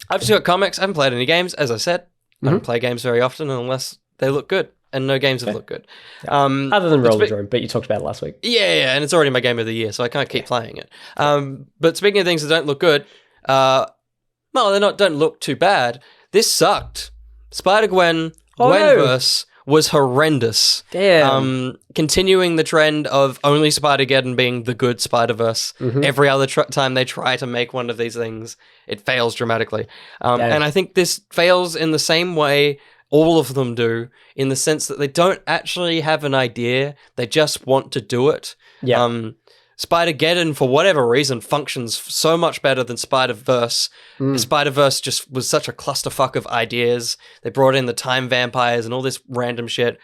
I've just got comics. I haven't played any games, as I said. I don't play games very often unless they look good, and no games have looked good. Other than Roller Drone, but you talked about it last week. Yeah, and it's already my game of the year, so I can't keep playing it. But speaking of things that don't look good, don't look too bad. This sucked. Spider-Gwen, Gwenverse was horrendous. Damn. Continuing the trend of only Spider-Geddon being the good Spider-Verse. Every other time they try to make one of these things, it fails dramatically. And I think this fails in the same way all of them do, in the sense that they don't actually have an idea. They just want to do it. Yeah. Spider-Geddon, for whatever reason, functions so much better than Spider-Verse. Spider-Verse just was such a clusterfuck of ideas. They brought in the time vampires and all this random shit.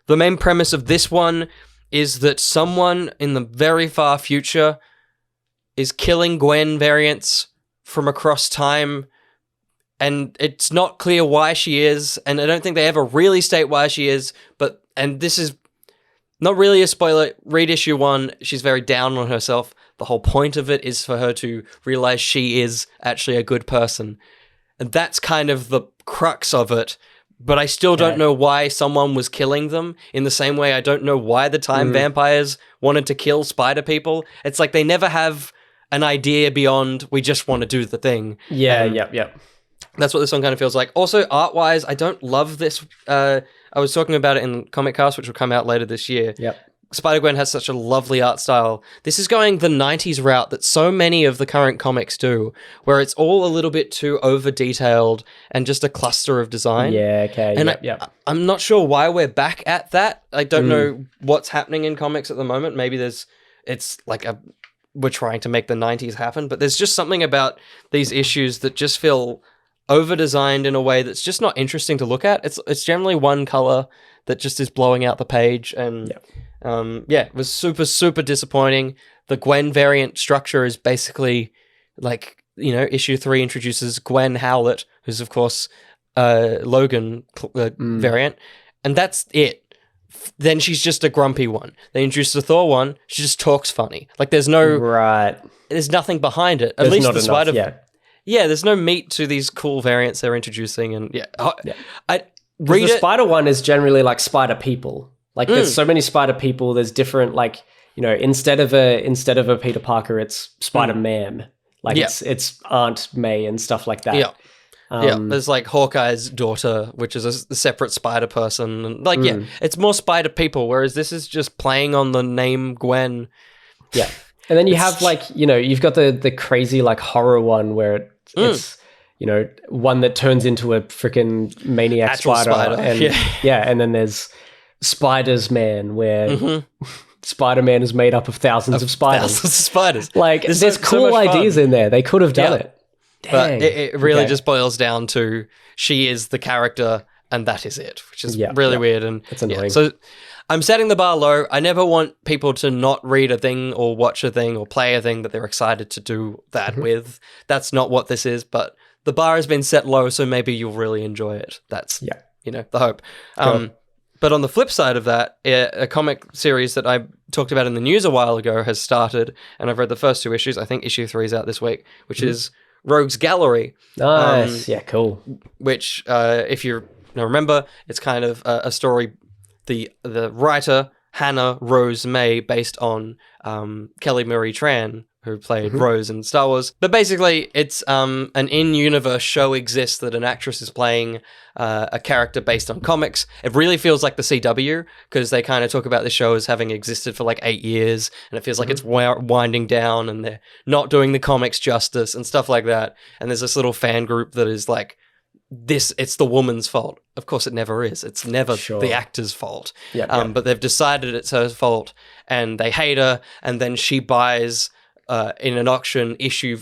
The main premise of this one is that someone in the very far future is killing Gwen variants from across time, and it's not clear why she is, and I don't think they ever really state why she is, and this is not really a spoiler. Read issue 1. She's very down on herself. The whole point of it is for her to realize she is actually a good person. And that's kind of the crux of it. But I still don't know why someone was killing them. In the same way, I don't know why the time vampires wanted to kill spider people. It's like they never have an idea beyond, we just want to do the thing. Yeah, yep. That's what this one kind of feels like. Also, art-wise, I don't love this. I was talking about it in Comic Cast, which will come out later this year. Yep. Spider-Gwen has such a lovely art style. This is going the 90s route that so many of the current comics do, where it's all a little bit too over-detailed and just a cluster of design. Yeah, okay. And I'm not sure why we're back at that. I don't know what's happening in comics at the moment. Maybe we're trying to make the 90s happen, but there's just something about these issues that just feel over-designed in a way that's just not interesting to look at. It's generally one color that just is blowing out the page, and it was super, super disappointing. The Gwen variant structure is basically like, issue 3 introduces Gwen Howlett, who's of course Logan variant, and that's it. Then she's just a grumpy one. They introduce the Thor one, she just talks funny. Like there's nothing behind it. At least the Spider. Yeah, there's no meat to these cool variants they're introducing, and the spider one is generally like spider people. Like there's so many spider people. There's different, like, instead of a Peter Parker, it's Spider-Man. Like it's Aunt May and stuff like that. Yeah. There's like Hawkeye's daughter, which is a separate spider person, and it's more spider people. Whereas this is just playing on the name Gwen. Yeah, and then you have you've got the crazy like horror one where it's one that turns into a freaking maniac spider. And and then there's Spider's Man, where Spider-Man is made up of thousands of spiders. Like there's cool ideas in there. They could have done it. Dang. But it really just boils down to she is the character and that is it, which is really weird. And it's annoying. So I'm setting the bar low. I never want people to not read a thing or watch a thing or play a thing that they're excited to do that with. That's not what this is, but the bar has been set low, so maybe you'll really enjoy it. That's, the hope. But on the flip side of that, a comic series that I talked about in the news a while ago has started, and I've read the first 2 issues. I think issue 3 is out this week, which is Rogue's Gallery. Nice. Cool. Which, if you remember, it's kind of a story, the writer, Hannah Rose May, based on Kelly Marie Tran, who played Rose in Star Wars. But basically, it's an in-universe show exists that an actress is playing a character based on comics. It really feels like the CW, because they kind of talk about the show as having existed for like 8 years, and it feels like it's winding down, and they're not doing the comics justice and stuff like that. And there's this little fan group that is like, it's the woman's fault. Of course it never is. It's never the actor's fault. But they've decided it's her fault, and they hate her, and then she buys in an auction issue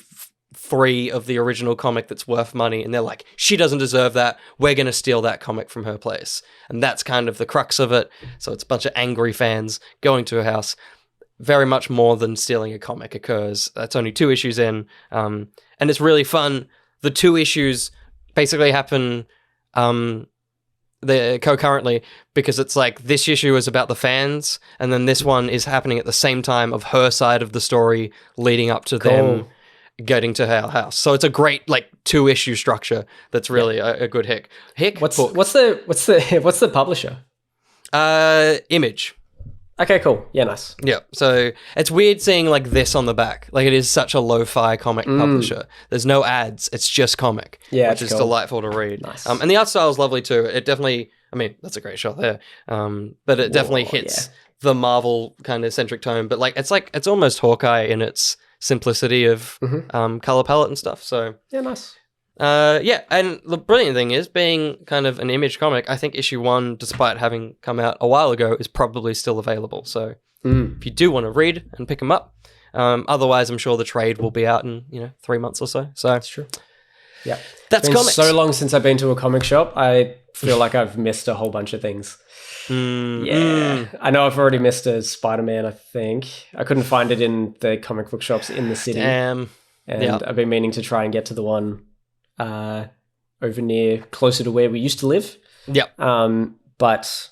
3 of the original comic that's worth money, and they're like, she doesn't deserve that, we're going to steal that comic from her place. And that's kind of the crux of it. So it's a bunch of angry fans going to her house. Very much more than stealing a comic occurs. That's only 2 issues in, and it's really fun. The 2 issues basically happen concurrently, because it's like this issue is about the fans, and then this one is happening at the same time of her side of the story leading up to them getting to her house. So it's a great like 2-issue structure that's really a good hick. What's the publisher? Image. Okay, cool. Yeah, nice. Yeah, so it's weird seeing like this on the back. Like it is such a lo-fi comic publisher. There's no ads. It's just comic, which is delightful to read. Nice. And the art style is lovely too. It definitely, that's a great shot there. But it definitely hits the Marvel kind of centric tone. But it's almost Hawkeye in its simplicity of color palette and stuff. So yeah, nice. And the brilliant thing is, being kind of an Image comic, I think issue 1, despite having come out a while ago, is probably still available. So if you do want to read and pick them up, otherwise I'm sure the trade will be out in 3 months or so. So that's true. Yeah, that's it's been comics. So long since I've been to a comic shop, I feel like I've missed a whole bunch of things. I know I've already missed a Spider-Man. I think I couldn't find it in the comic book shops in the city. Damn. And I've been meaning to try and get to the one over near closer to where we used to live. Yep. But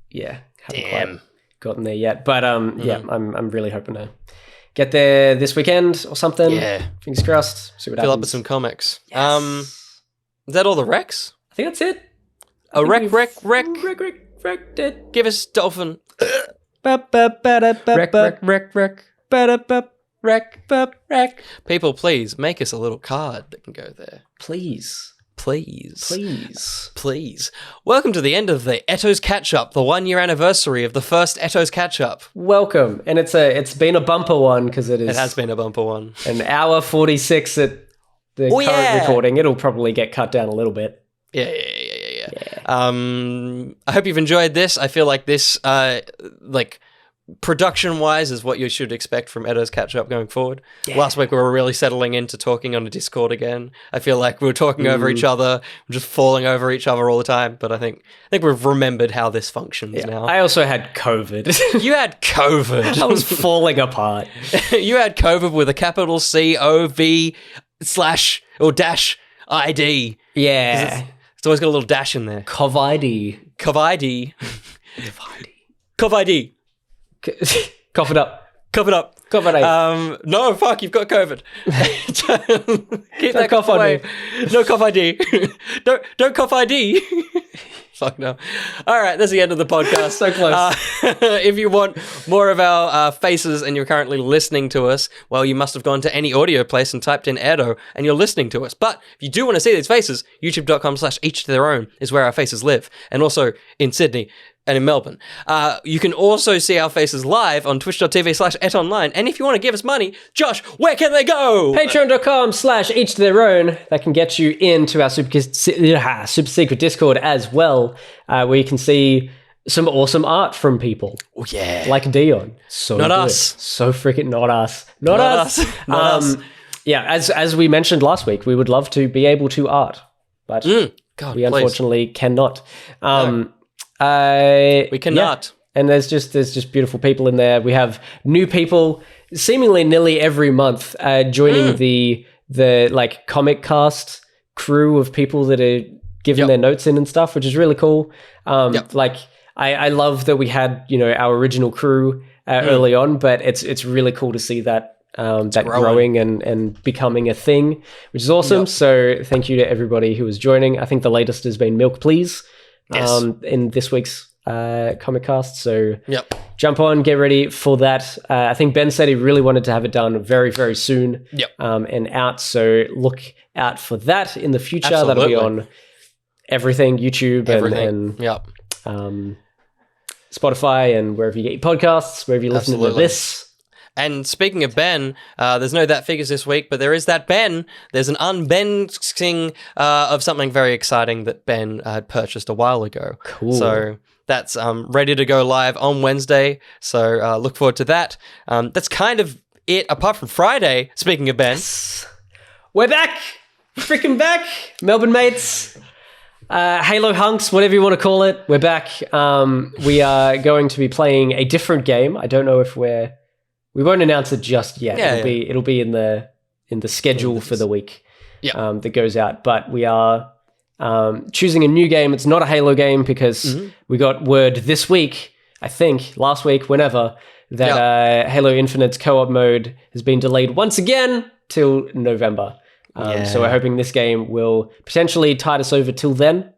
yeah, haven't gotten there yet. But yeah, I'm really hoping to get there this weekend or something. Yeah. Fingers crossed. See what happens. Fill up with some comics. Yes. Is that all the recs? I think that's it. Rec. Dead. Give us Dolphin. Rec. People, please make us a little card that can go there. Please. Welcome to the end of the ETTO's Catch-Up, the 1-year anniversary of the first ETTO's Catch-Up. Welcome. And it's been a bumper one because it has been a bumper one. An hour 46 at the current recording. It'll probably get cut down a little bit. Yeah. I hope you've enjoyed this. I feel like this, production-wise, is what you should expect from ETTO's Catch-Up going forward. Yeah. Last week we were really settling into talking on a Discord again. I feel like we were talking over each other, just falling over each other all the time. But I think we've remembered how this functions now. I also had COVID. You had COVID. I was falling apart. You had COVID with a capital COVID/ID. Yeah. It's always got a little dash in there. COVID. Cough it up. COVID. No, fuck, you've got COVID. Keep that cough away. No cough ID. Don't cough ID. Fuck no. All right, that's the end of the podcast. So close. If you want more of our faces and you're currently listening to us, well, you must have gone to any audio place and typed in ETTO and you're listening to us. But if you do want to see these faces, youtube.com/each to their own is where our faces live. And also in Sydney and in Melbourne. You can also see our faces live on twitch.tv/etonline. And if you want to give us money, Josh, where can they go? Patreon.com/each to their own. That can get you into our super secret Discord as well, where you can see some awesome art from people. Oh, yeah. Like Dion. So not good. us. So freaking not us. Not us. Yeah, as we mentioned last week, we would love to be able to art. But we unfortunately cannot. We cannot. Yeah. And there's just beautiful people in there. We have new people seemingly nearly every month joining the like comic cast crew of people that are giving their notes in and stuff, which is really cool. Like I love that we had, our original crew early on, but it's really cool to see that growing and becoming a thing, which is awesome. So thank you to everybody who is joining. I think the latest has been Milk Please. Yes. In this week's comic cast, so jump on, get ready for that. I think Ben said he really wanted to have it done very, very soon and out, so look out for that in the future. Absolutely. That'll be on everything, YouTube and Spotify and wherever you get your podcasts, wherever you listen to this. And speaking of Ben, there's no That Figures this week, but there is That Ben. There's an unbenching of something very exciting that Ben had purchased a while ago. Cool. So that's ready to go live on Wednesday. So look forward to that. That's kind of it, apart from Friday, speaking of Ben. Yes. We're back! Freaking back! Melbourne mates. Halo hunks, whatever you want to call it. We're back. We are going to be playing a different game. I don't know if we won't announce it just yet. It'll be in the schedule for the week that goes out. But we are choosing a new game. It's not a Halo game because we got word this week, I think, last week, whenever, that Halo Infinite's co-op mode has been delayed once again till November. So we're hoping this game will potentially tide us over till then.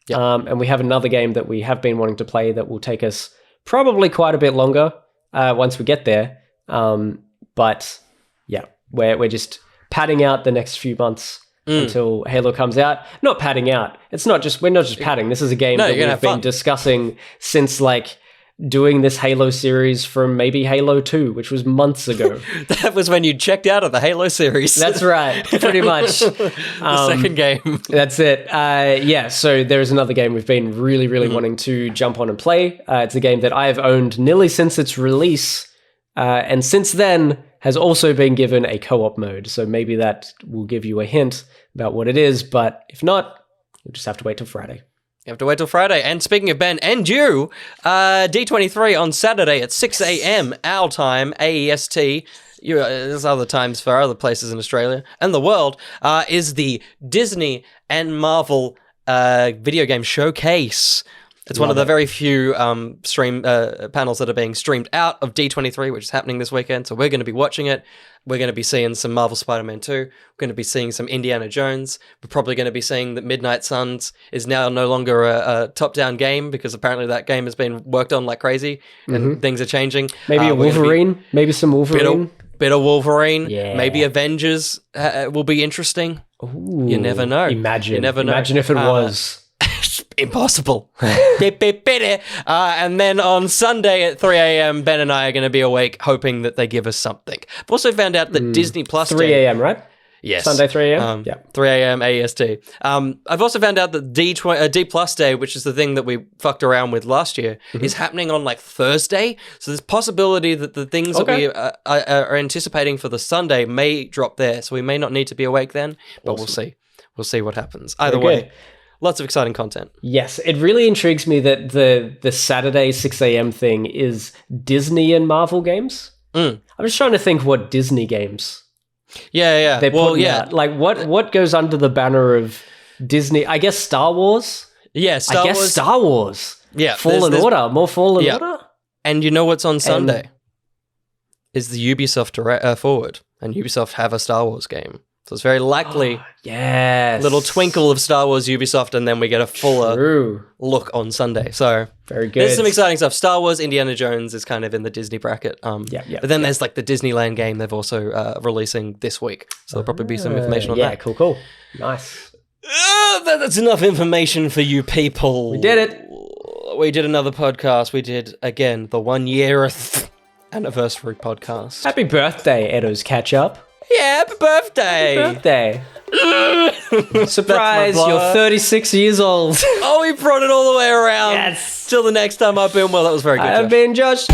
And we have another game that we have been wanting to play that will take us probably quite a bit longer once we get there. But yeah, we're just padding out the next few months until Halo comes out. Not padding out. We're not just padding. This is a game that we've been discussing since doing this Halo series from maybe Halo 2, which was months ago. That was when you checked out of the Halo series. That's right. Pretty much. The second game. That's it. So there's another game we've been really, really wanting to jump on and play. It's a game that I have owned nearly since its release. And since then has also been given a co-op mode. So maybe that will give you a hint about what it is. But if not, you'll just have to wait till Friday. You have to wait till Friday. And speaking of Ben and you, D23 on Saturday at 6 a.m. our time, AEST. There's other times for other places in Australia and the world, is the Disney and Marvel video game showcase. It's one of the very few stream panels that are being streamed out of D23, which is happening this weekend. So we're going to be watching it. We're going to be seeing some Marvel Spider-Man 2. We're going to be seeing some Indiana Jones. We're probably going to be seeing that Midnight Suns is now no longer a top-down game because apparently that game has been worked on like crazy and things are changing. Maybe a Wolverine. Maybe some Wolverine. Bit of Wolverine. Yeah. Maybe Avengers will be interesting. Ooh, you never know. Imagine if it was. Impossible. And then on Sunday at 3 a.m., Ben and I are going to be awake hoping that they give us something. I've also found out that Disney Plus 3 a.m., right? Yes. Sunday, 3 a.m.? 3 a.m. AEST. I've also found out that D Plus Day, which is the thing that we fucked around with last year, is happening on like Thursday. So there's possibility that the things that we are anticipating for the Sunday may drop there. So we may not need to be awake then, but we'll see. We'll see what happens. Either way. Lots of exciting content. Yes, it really intrigues me that the Saturday 6 a.m. thing is Disney and Marvel games. I'm just trying to think what Disney games. Yeah. They're putting out. Like what goes under the banner of Disney? I guess Star Wars. Yeah, Star Wars. Yeah, Fallen Order. More Fallen Order. And you know what's on Sunday? Is the Ubisoft Forward, and Ubisoft have a Star Wars game. So it's very likely little twinkle of Star Wars Ubisoft, and then we get a fuller look on Sunday. So very good. There's some exciting stuff. Star Wars, Indiana Jones is kind of in the Disney bracket. But then there's like the Disneyland game they've also releasing this week. So there'll probably be some information on that. Yeah, cool. Nice. That's enough information for you people. We did it. We did another podcast. We did, again, the 1 year anniversary podcast. Happy birthday, Edo's Catch Up. Yeah, happy birthday. Happy birthday. Surprise, you're 36 years old. Oh, we brought it all the way around. Yes. Till the next time I've been well. That was very good. I've been Josh.